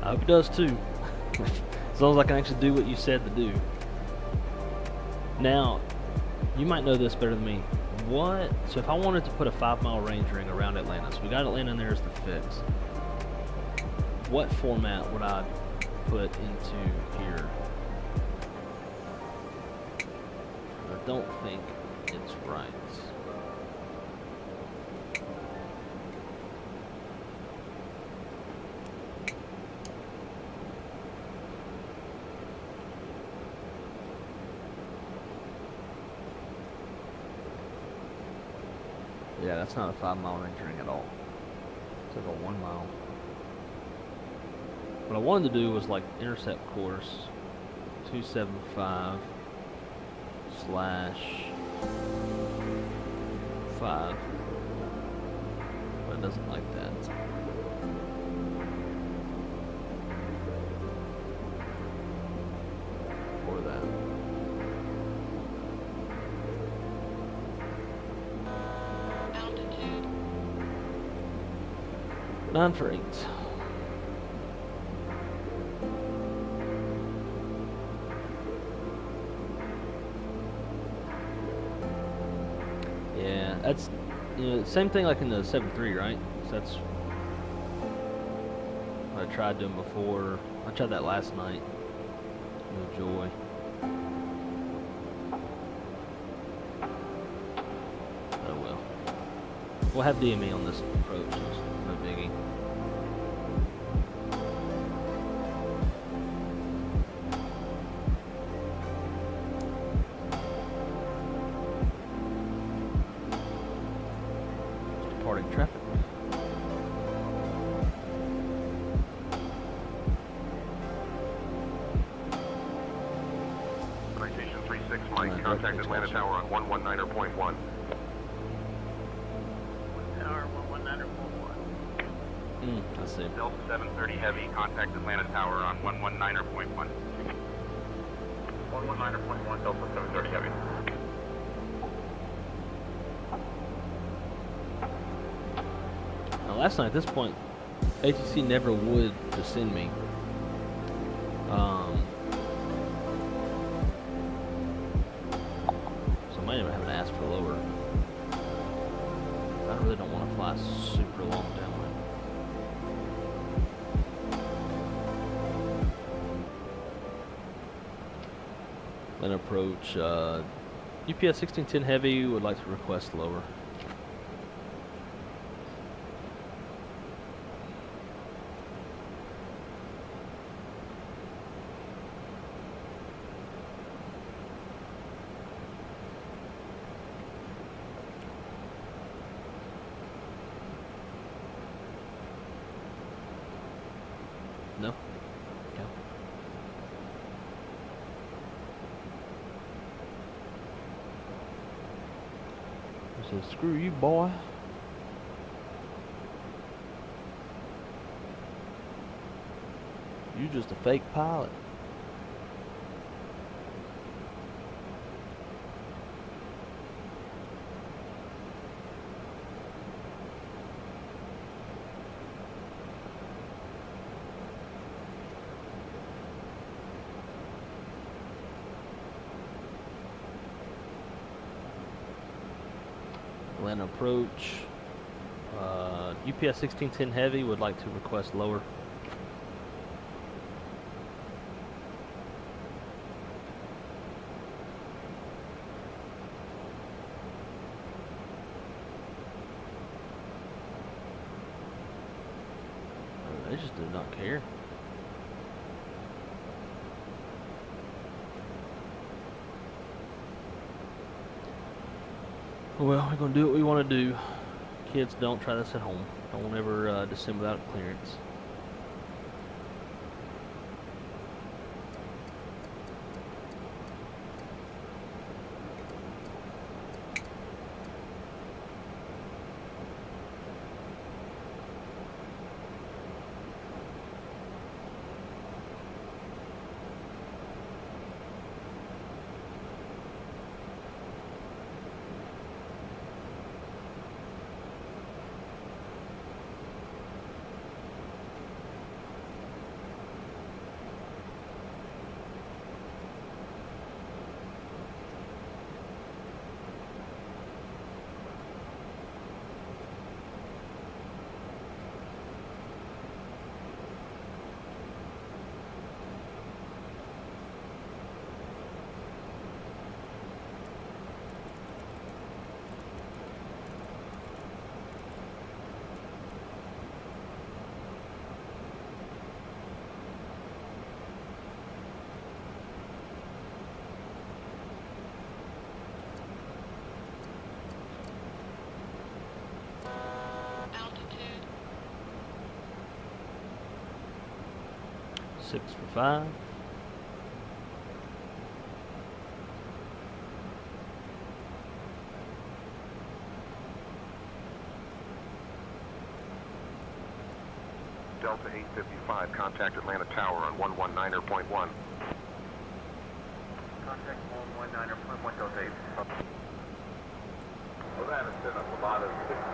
I hope it does too. As long as I can actually do what you said to do. Now, you might know this better than me. So if I wanted to put a 5-mile range ring around Atlanta, so we got Atlanta in there as the fix. What format would I put into here? don't think it's right. Yeah, that's not a 5-mile range ring at all. It's like a 1 mile. What I wanted to do was like intercept course 275/5, but it doesn't like that. Or that. Altitude. 9 for 8. Yeah, that's, you know, same thing like in the 7.3, right? So that's what I tried doing before. I tried that last night. No joy. Oh well. We'll have DME on this approach. It's no biggie. Departing traffic. Citation 36, Mike. Contact Atlanta Tower on 119.1. Tower 119.1. I see. Delta 730 Heavy, contact Atlanta Tower on 119.1. 119.1, Delta 730 Heavy. Now, last night at this point, ATC never would descend me. So I might even have to ask for lower. I really don't want to fly super long downwind. Then approach UPS 1610 Heavy would like to request lower. No? Okay. I said, screw you, boy. You just a fake pilot. Atlanta approach. UPS 1610 Heavy would like to request lower. They just do not care. Well, we're going to do what we want to do. Kids, don't try this at home. Don't ever descend without clearance. 6 for 5. Delta 855, contact Atlanta Tower on 119.1. Contact 119.1 Delta 8. Atlanta, send up a lot of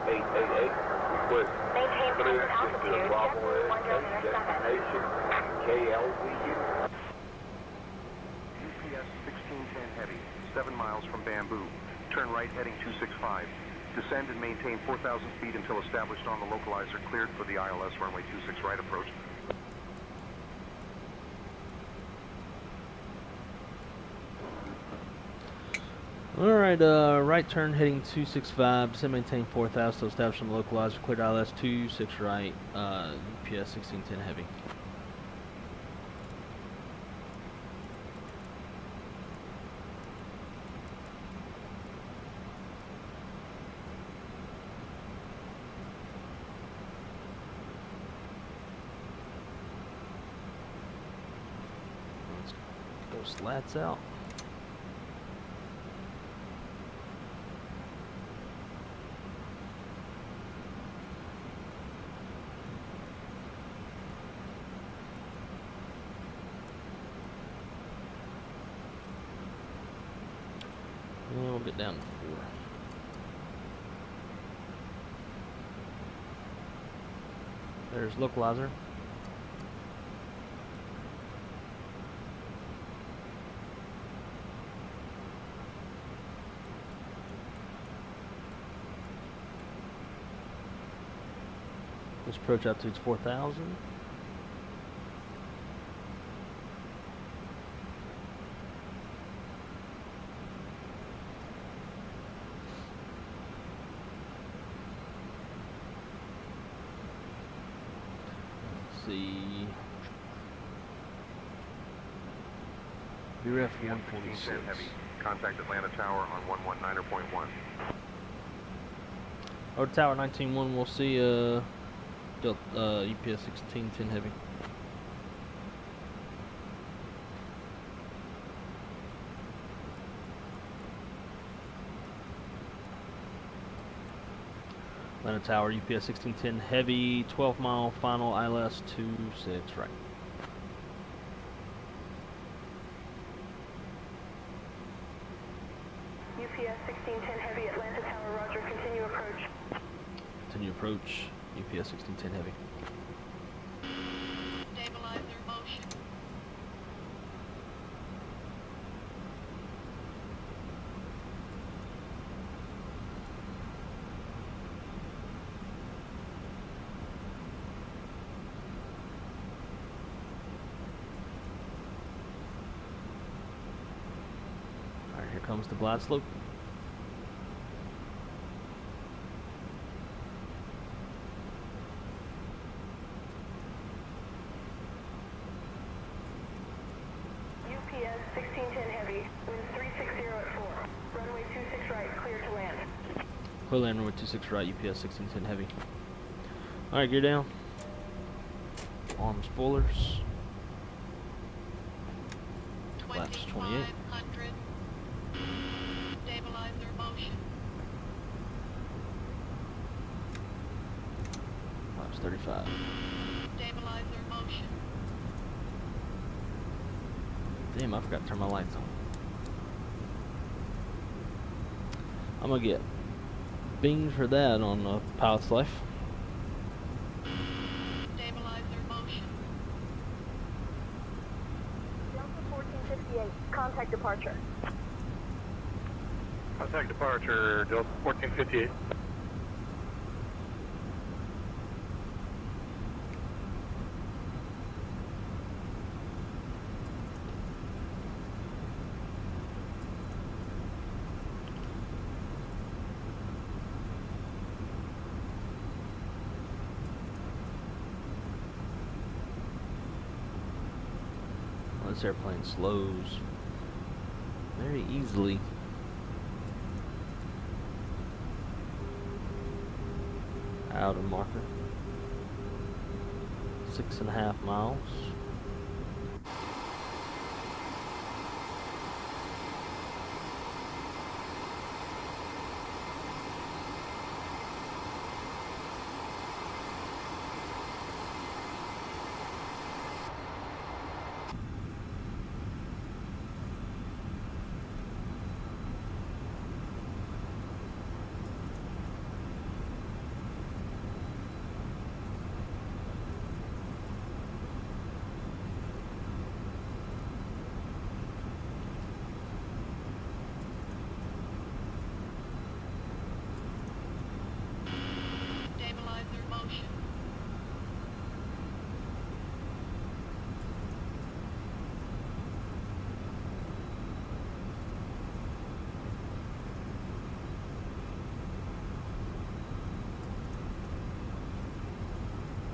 6888. Request Maintain clear present altitude, into Bravo Jet 10 destination KLVU. UPS 1610 Heavy, 7 miles from Bamboo. Turn right heading 265. Descend and maintain 4,000 feet until established on the localizer, cleared for the ILS runway 26 right approach. Alright, right turn heading 265, descend maintain 4,000, so establish on the localizer, cleared ILS 26 right, UPS 1610 Heavy. Let's get those slats out. And we'll get down to 4. There's localizer. This approach altitude's 4,000. See, BRF 146. Heavy, contact Atlanta Tower on 119.1. Over to Tower 19-1, we'll see UPS 1610 Heavy. Atlanta Tower, UPS 1610 Heavy, 12-mile final ILS 26 right. UPS 1610 Heavy, Atlanta Tower, roger, continue approach. Continue approach, UPS 1610 Heavy. Stabilizer motion. Alright, here comes the glide slope. UPS 1610 Heavy, winds 360 at 4. Runway 26 right, clear to land. Clear land runway 26 right, UPS 1610 Heavy. Alright, gear down. Arm spoilers. Flaps 28. 2500. Stabilizer motion. Flaps 35. Stabilizer motion. Damn, I forgot to turn my lights on. I'm gonna get binged for that on Pilot's Life. Stabilizer motion. Delta 1458, contact departure. Contact departure, Delta 1458. This airplane slows very easily. Outer marker. 6.5 miles. Stabilizer motion.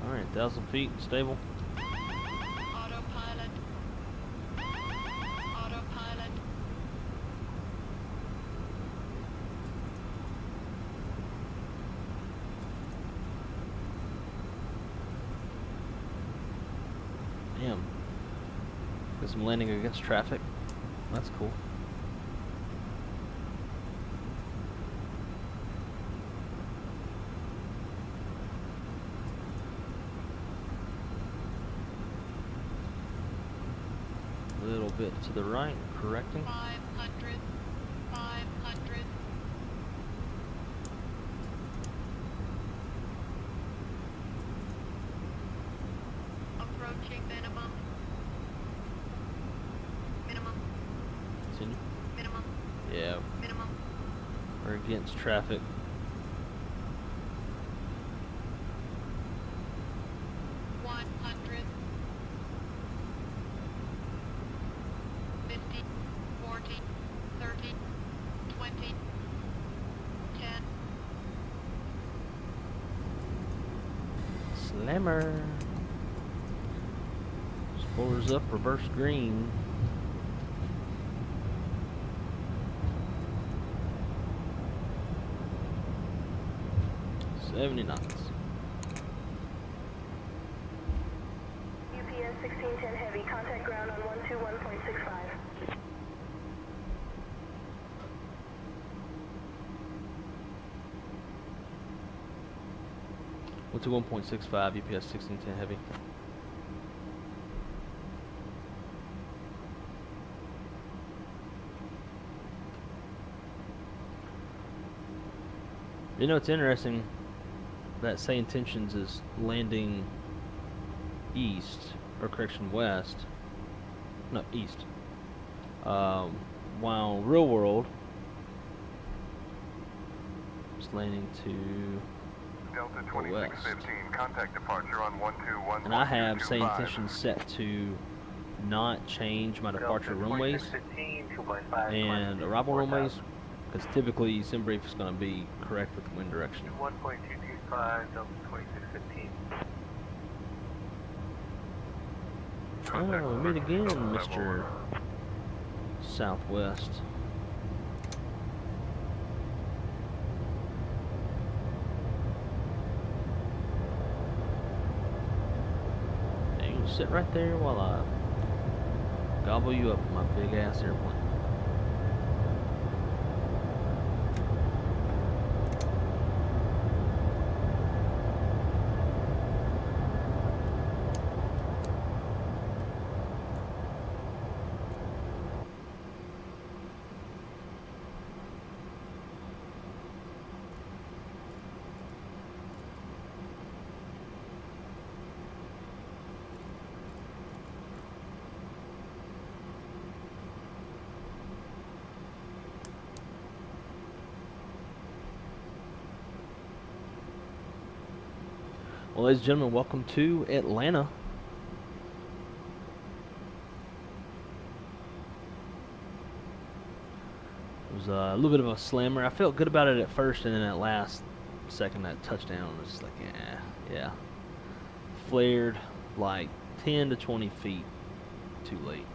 All right, 1,000 feet, stable. Autopilot. Autopilot. Damn. Got some landing against traffic. That's cool. A little bit to the right, correcting. 500. 500. Approaching minimum. Minimum. Continue. Minimum. Yeah, Minimum. we're against traffic. 100. 50. 40. 30. 20. 10. Slammer. Spoilers up, reverse green. $70 knots. UPS 1610 Heavy, contact ground on 121.65. Went to 1.65, UPS 1610 heavy. You know, it's interesting that Say Intentions is landing east, or correction, west. No, east. While Real World is landing to Delta the west. 2615, contact departure on 121. And I have Say Intentions set to not change my departure runways and arrival runways, because typically SimBrief is going to be correct with the wind direction. 1.225, Delta 2615. Oh, we meet again, Mr. Southwest. Hey, you sit right there while I gobble you up in my big ass airplane. Well, ladies and gentlemen, welcome to Atlanta. It was a little bit of a slammer. I felt good about it at first, and then that last second, that touchdown was just like, yeah. Flared like 10 to 20 feet too late.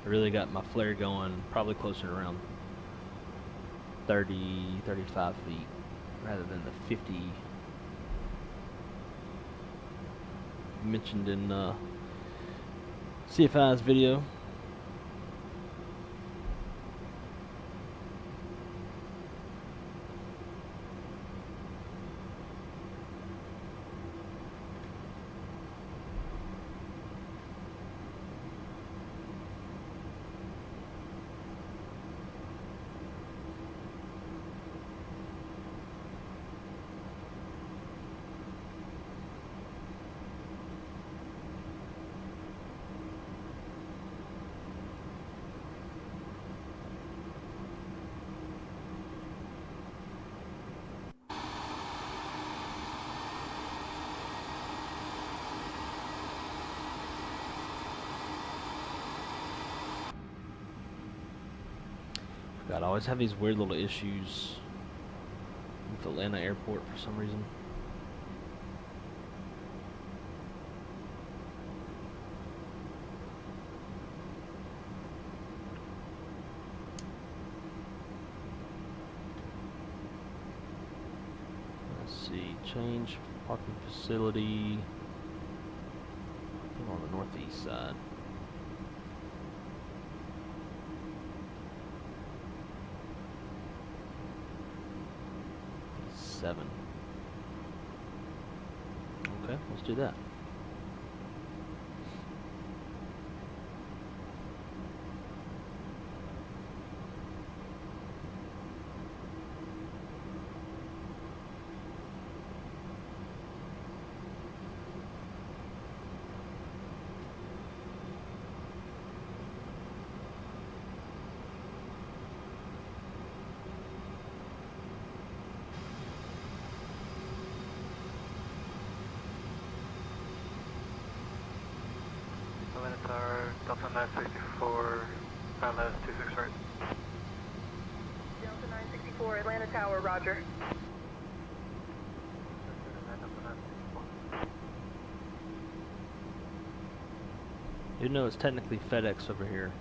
I really got my flare going probably closer to around 30, 35 feet rather than the 50 mentioned in CFI's video. God, I always have these weird little issues with Atlanta Airport for some reason. Let's see, change parking facility. I think on the northeast side. Seven. Okay, let's do that. Atlanta Tower, Delta 964, ILS 26 right. Delta 964, Atlanta Tower, roger. You know it's technically FedEx over here.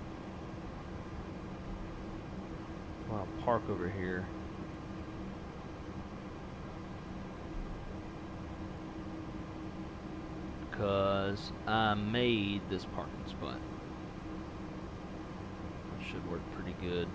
I'll park over here. Because I made this parking spot. It should work pretty good.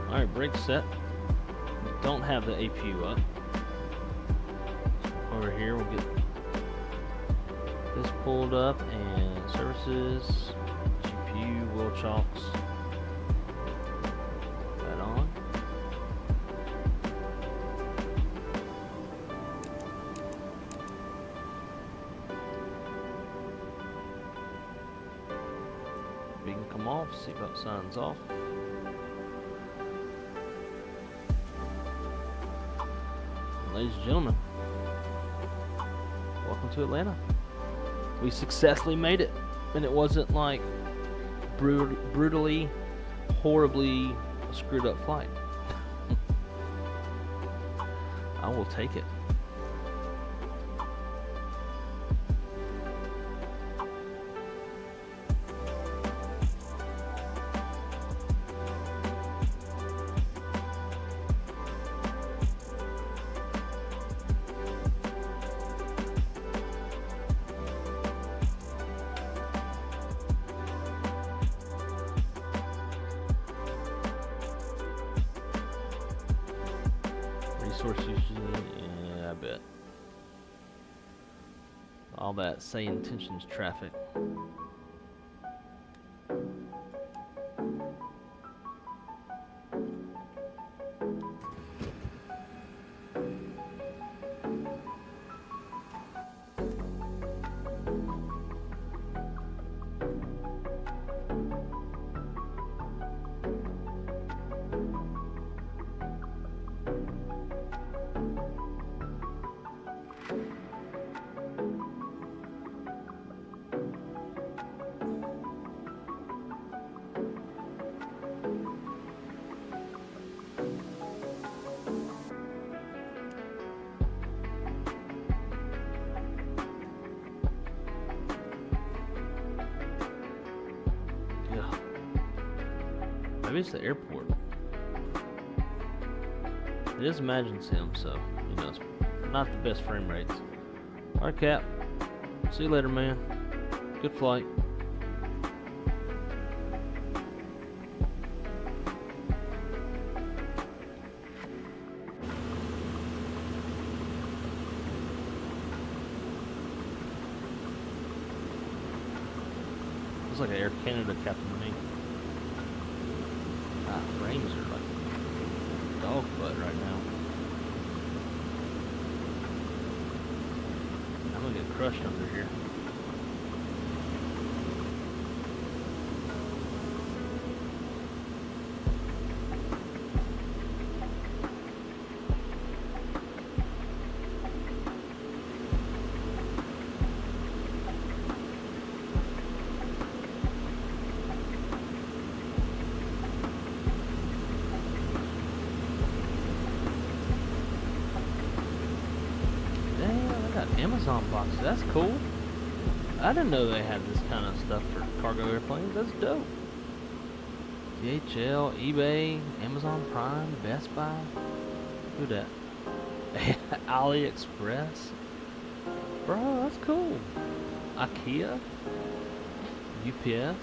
Alright, brake set. We don't have the APU up. Over here we'll get this pulled up and services, GPU, wheel chocks. That on. Beacon come off, seatbelt signs off. Ladies and gentlemen, welcome to Atlanta. We successfully made it, and it wasn't like brutally, horribly screwed up flight. I will take it. Resource usage, yeah, I bet. All that say intentions traffic. Maybe it's the airport. It is Imagine Sim, so you know it's not the best frame rates. Alright, Cap. See you later, man. Good flight. Looks like an Air Canada captain to me. Ah, frames are like dog butt right now. I'm gonna get crushed under here. Amazon boxes, that's cool. I didn't know they had this kind of stuff for cargo airplanes. That's dope. DHL, eBay, Amazon Prime, Best Buy. Who that? AliExpress. Bro, that's cool. IKEA. UPS.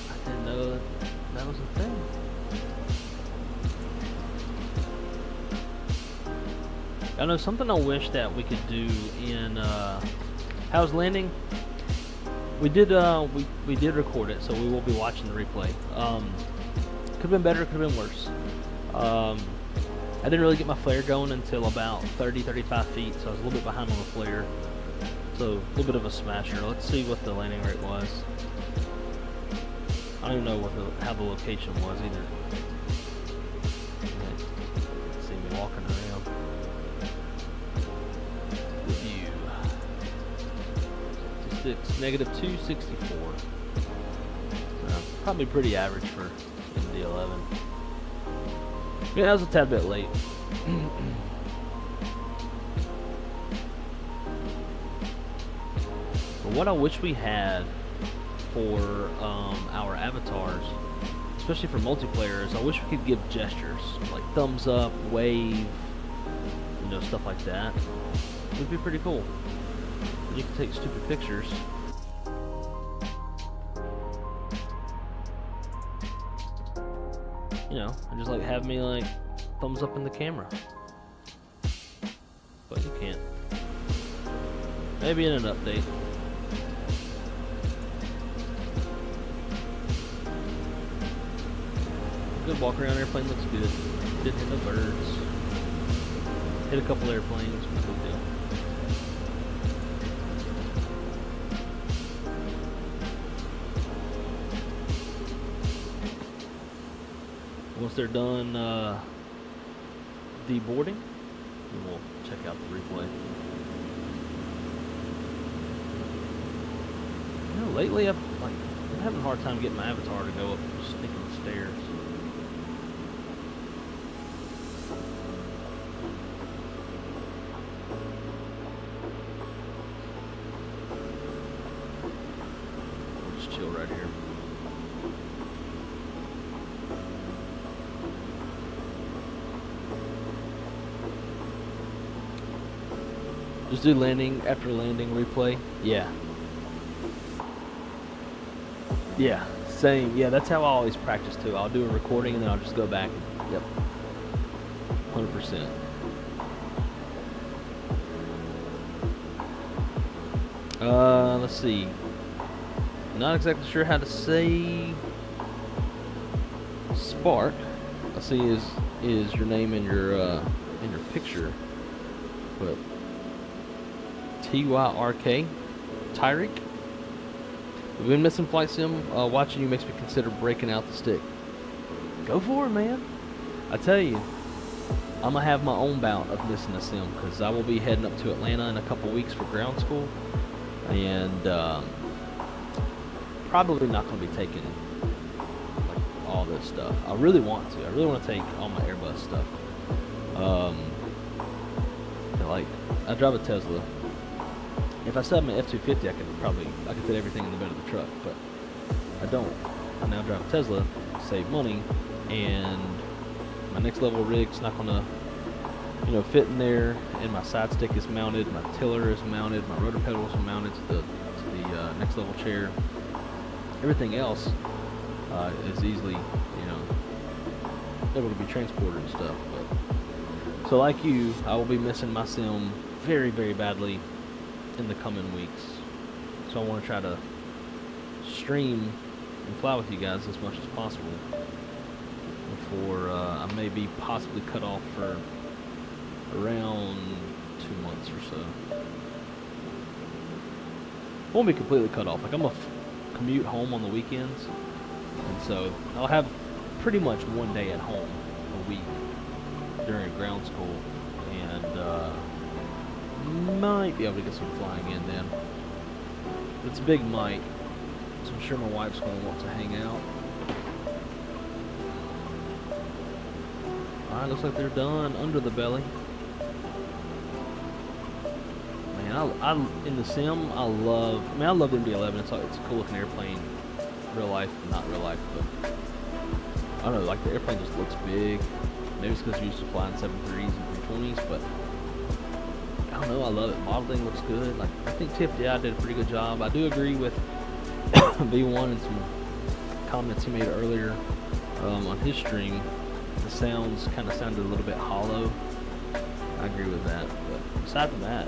I didn't know that was a thing. I know something I wish that we could do in How's Landing. We did record it, so we will be watching the replay. Could have been better, could have been worse. I didn't really get my flare going until about 30-35 feet, so I was a little bit behind on the flare. So a little bit of a smasher. Let's see what the landing rate was. I don't even know how the location was either. Let's see me walking around. Negative 264. Probably pretty average for MD-11. Yeah, that was a tad bit late. But what I wish we had for our avatars, especially for multiplayer, is I wish we could give gestures like thumbs up, wave, you know, stuff like that. It would be pretty cool. You can take stupid pictures. You know, and just like have me like thumbs up in the camera. But you can't. Maybe in an update. Good walk around airplane, looks good. Didn't hit no birds. Hit a couple airplanes, no big deal. Once they're done deboarding, then we'll check out the replay. You know, lately I'm having a hard time getting my avatar to go up sneaking stairs. We'll just chill right here. Just do landing after landing replay. Yeah. Yeah, same. Yeah, that's how I always practice too. I'll do a recording and then I'll just go back. Yep. 100%. Let's see. Not exactly sure how to say Spark. I see is your name in your picture, but TYRK, Tyreek. We've been missing flight sim. Watching you makes me consider breaking out the stick. Go for it, man. I tell you, I'm gonna have my own bout of missing a sim because I will be heading up to Atlanta in a couple weeks for ground school, and probably not gonna be taking like all this stuff. I really want to. I really want to take all my Airbus stuff. Like I drive a Tesla. If I set my F-250, I could fit everything in the bed of the truck, but I don't. I now drive a Tesla to save money, and my Nextlevel rig's not gonna you know, fit in there, and my side stick is mounted, my tiller is mounted, my rotor pedals are mounted to the Nextlevel chair. Everything else is easily, you know, able to be transported and stuff. But so like you, I will be missing my sim very, very badly in the coming weeks. So I want to try to stream and fly with you guys as much as possible before I may be possibly cut off for around 2 months or so. Won't be completely cut off. Like, I'm gonna commute home on the weekends, and so I'll have pretty much 1 day at home a week during ground school, and might be able to get some flying in then. It's a big might, so I'm sure my wife's gonna want to hang out. Alright, looks like they're done under the belly. I in the sim, I love the MD-11. It's a cool looking airplane, real life, not real life, but I don't know, like the airplane just looks big. Maybe it's because you're used to flying 737s and 320s, but I don't know, I love it. Modeling looks good. Like, I think TFDI did a pretty good job. I do agree with B1 and some comments he made earlier on his stream. The sounds kind of sounded a little bit hollow. I agree with that, but aside from that,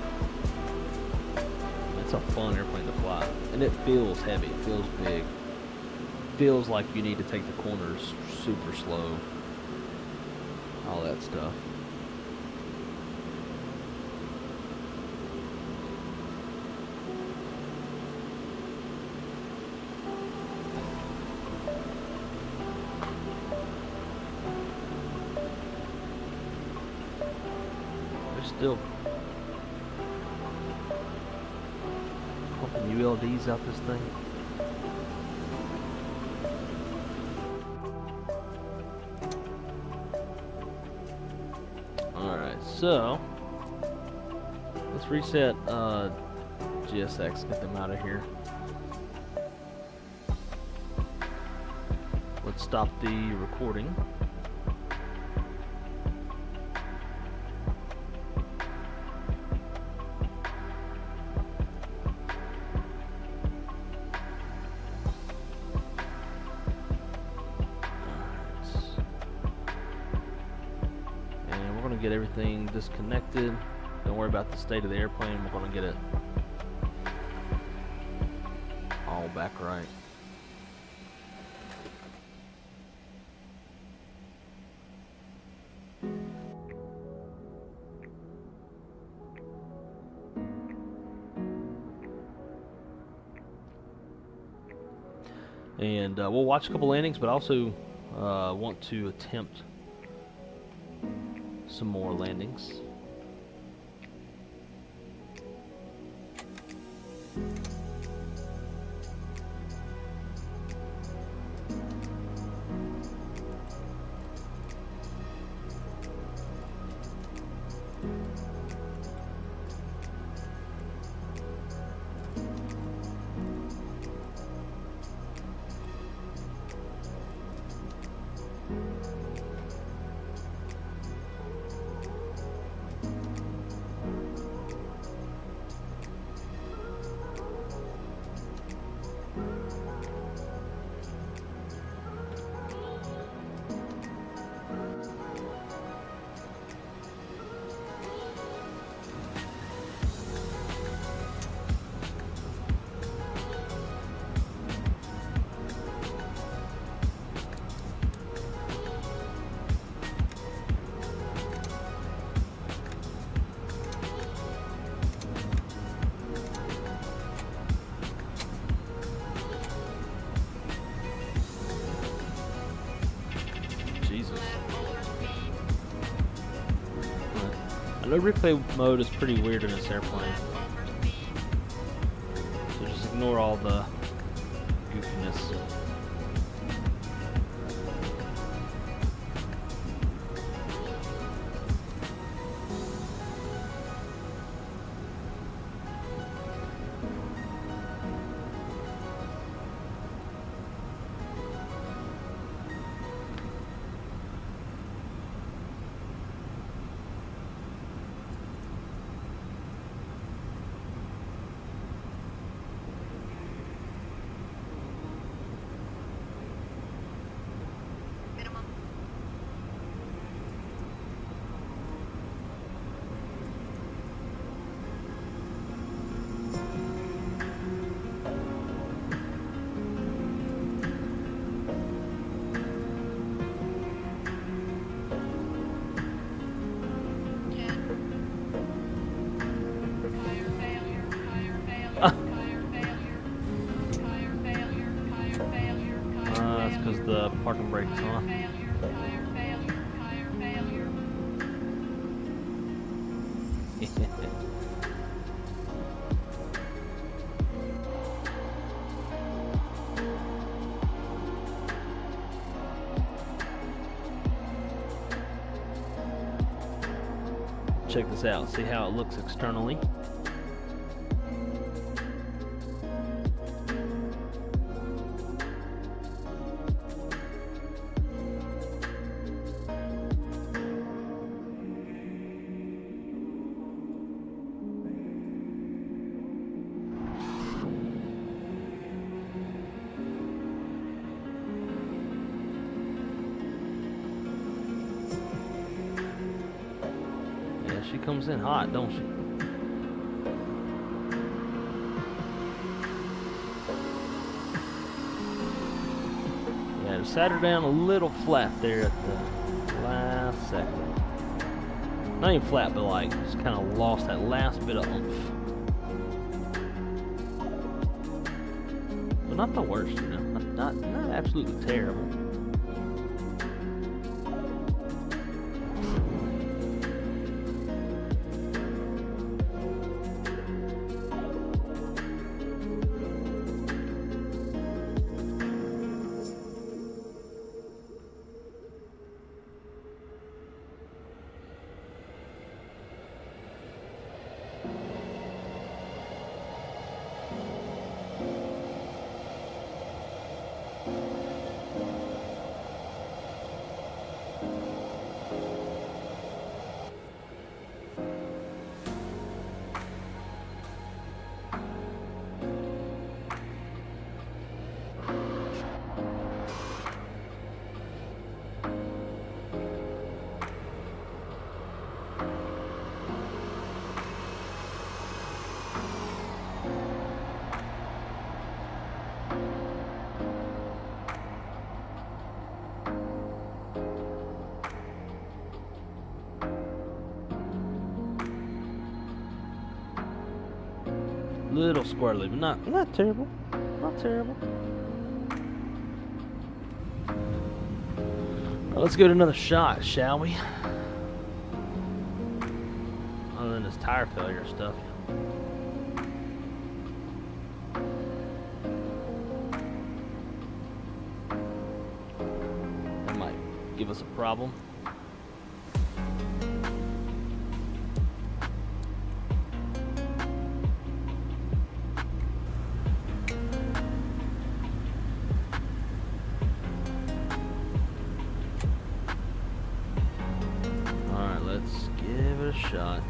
it's a fun airplane to fly, and it feels heavy. It feels big. It feels like you need to take the corners super slow. All that stuff. There's still pumping ULDs out this thing. Alright, so let's reset GSX, get them out of here. Let's stop the recording. Get everything disconnected. Don't worry about the state of the airplane. We're going to get it all back right. And we'll watch a couple landings, but also want to attempt some more landings. I know replay mode is pretty weird in this airplane, so just ignore all the goofiness. That's because the parking brake's on. Check this out, see how it looks externally. She comes in hot, don't she? Yeah, just sat her down a little flat there at the last second. Not even flat, but like just kind of lost that last bit of oomph. But not the worst, you know. Not absolutely terrible. Little squirrely, but not terrible. Not terrible. Well, let's go to another shot, shall we? Other than this tire failure stuff. That might give us a problem. Shot.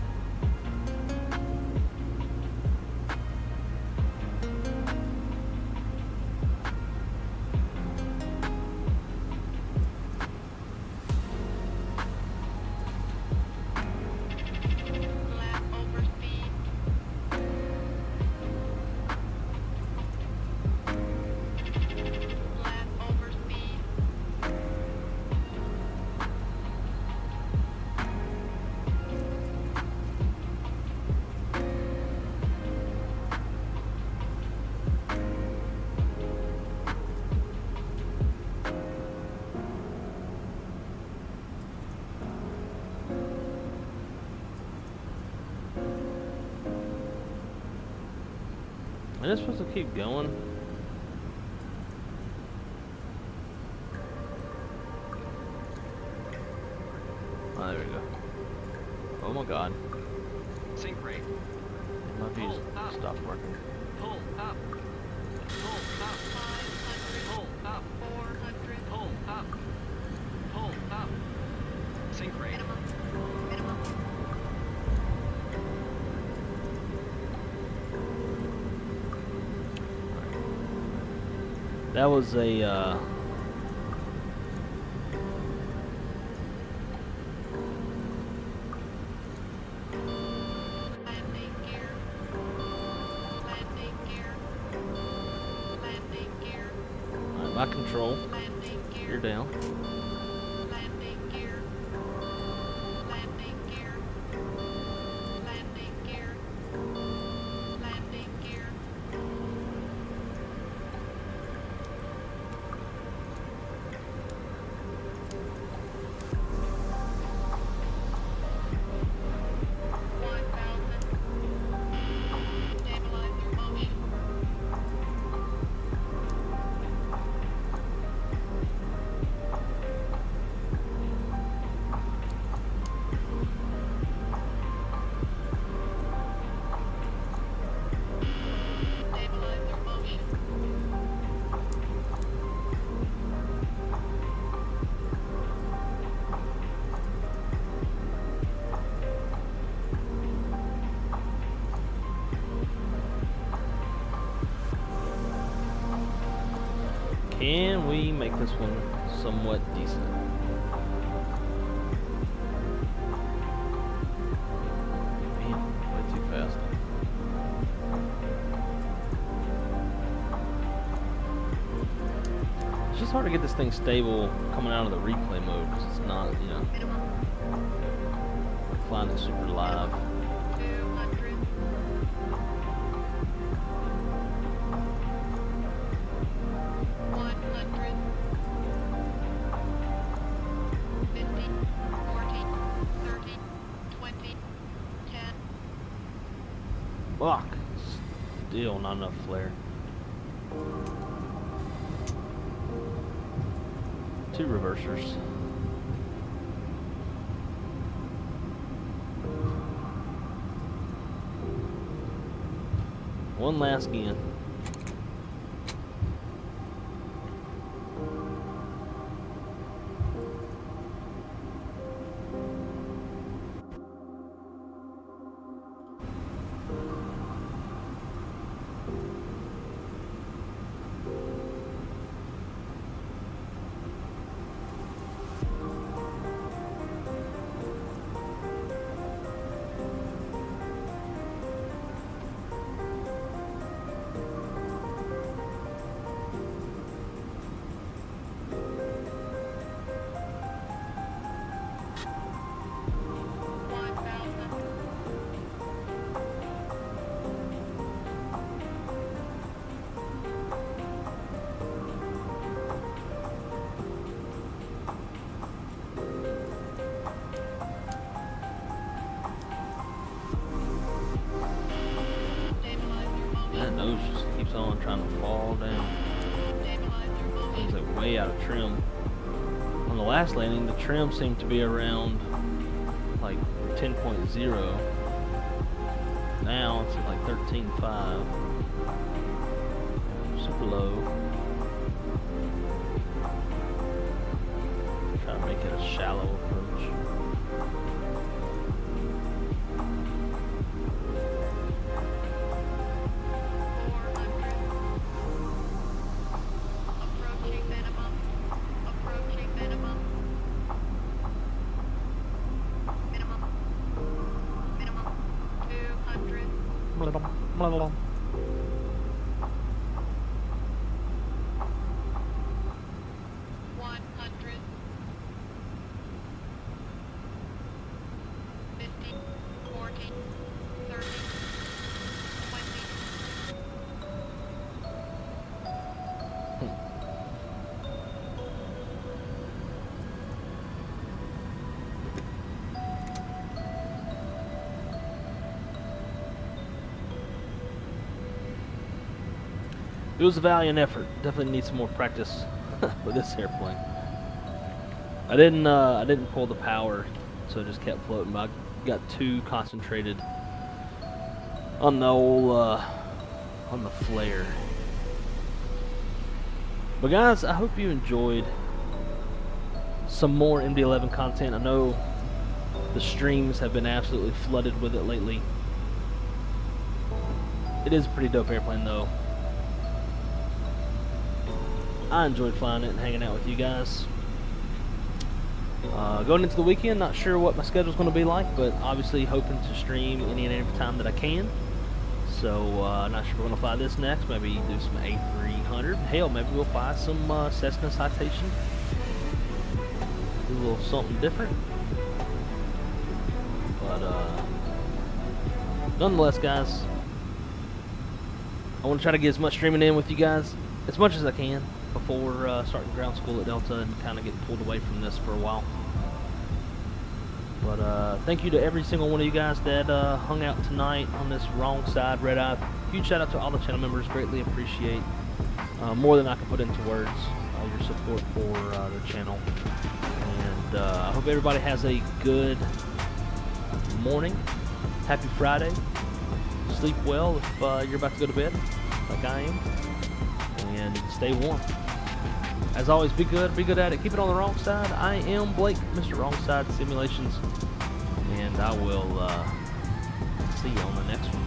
Am I supposed to keep going? Oh, there we go. Oh my god. Sync rate. My views stopped working. Pull up. Pull up. 500. Pull up. 400. Pull up. Pull up. Sync rate. Minimum. That was a Landing gear. Landing gear. Landing gear. alright, my control. Landing gear. You're down. Landing gear. Landing gear. Landing gear. Landing gear. Can we make this one somewhat decent? Man, way too fast. It's just hard to get this thing stable coming out of the replay mode because it's not, you know, flying it super live. 200. 100. 50, 40, 30, 20, 10. Fuck. Still not enough flare. 2 reversers. One last skin. That nose just keeps on trying to fall down. It's like way out of trim. On the last landing, the trim seemed to be around like 10.0. Now it's at like 13.5. Super low. Try to make it a shallow approach. Blah, blah, blah. 100. 50, 40, 30, 20. It was a valiant effort. Definitely need some more practice with this airplane. I didn't pull the power, so it just kept floating. But I got too concentrated on the old on the flare. But guys, I hope you enjoyed some more MD-11 content. I know the streams have been absolutely flooded with it lately. It is a pretty dope airplane though. I enjoyed flying it and hanging out with you guys. Going into the weekend, not sure what my schedule's going to be like, but obviously hoping to stream any and every time that I can. So, not sure we're going to fly this next. Maybe do some A300. Hell, maybe we'll fly some Cessna Citation. Do a little something different. But, nonetheless, guys, I want to try to get as much streaming in with you guys as much as I can before starting ground school at Delta and kind of get pulled away from this for a while. But thank you to every single one of you guys that hung out tonight on this wrong side Redeye. Huge shout out to all the channel members. Greatly appreciate more than I can put into words all your support for the channel. And I hope everybody has a good morning. Happy Friday. Sleep well if you're about to go to bed, like I am. And stay warm. As always, be good at it. Keep it on the wrong side. I am Blake, Mr. Wrong Side Simulations, and I will see you on the next one.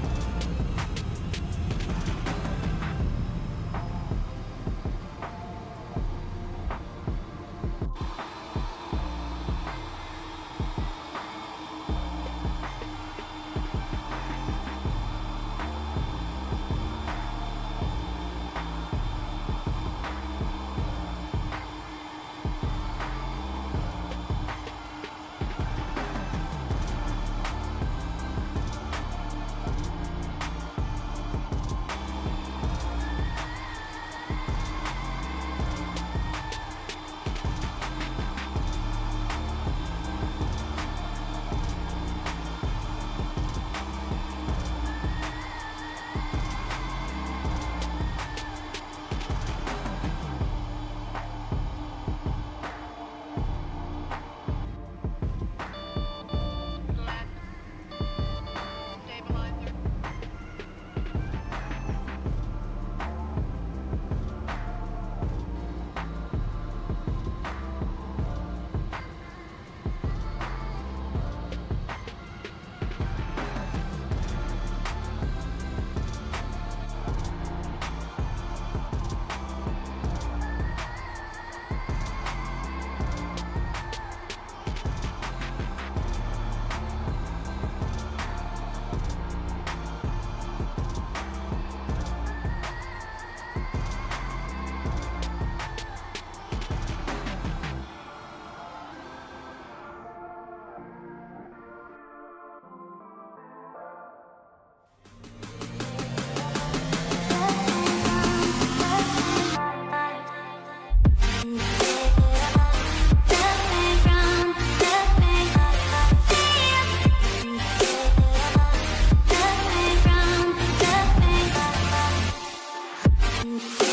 Thank you.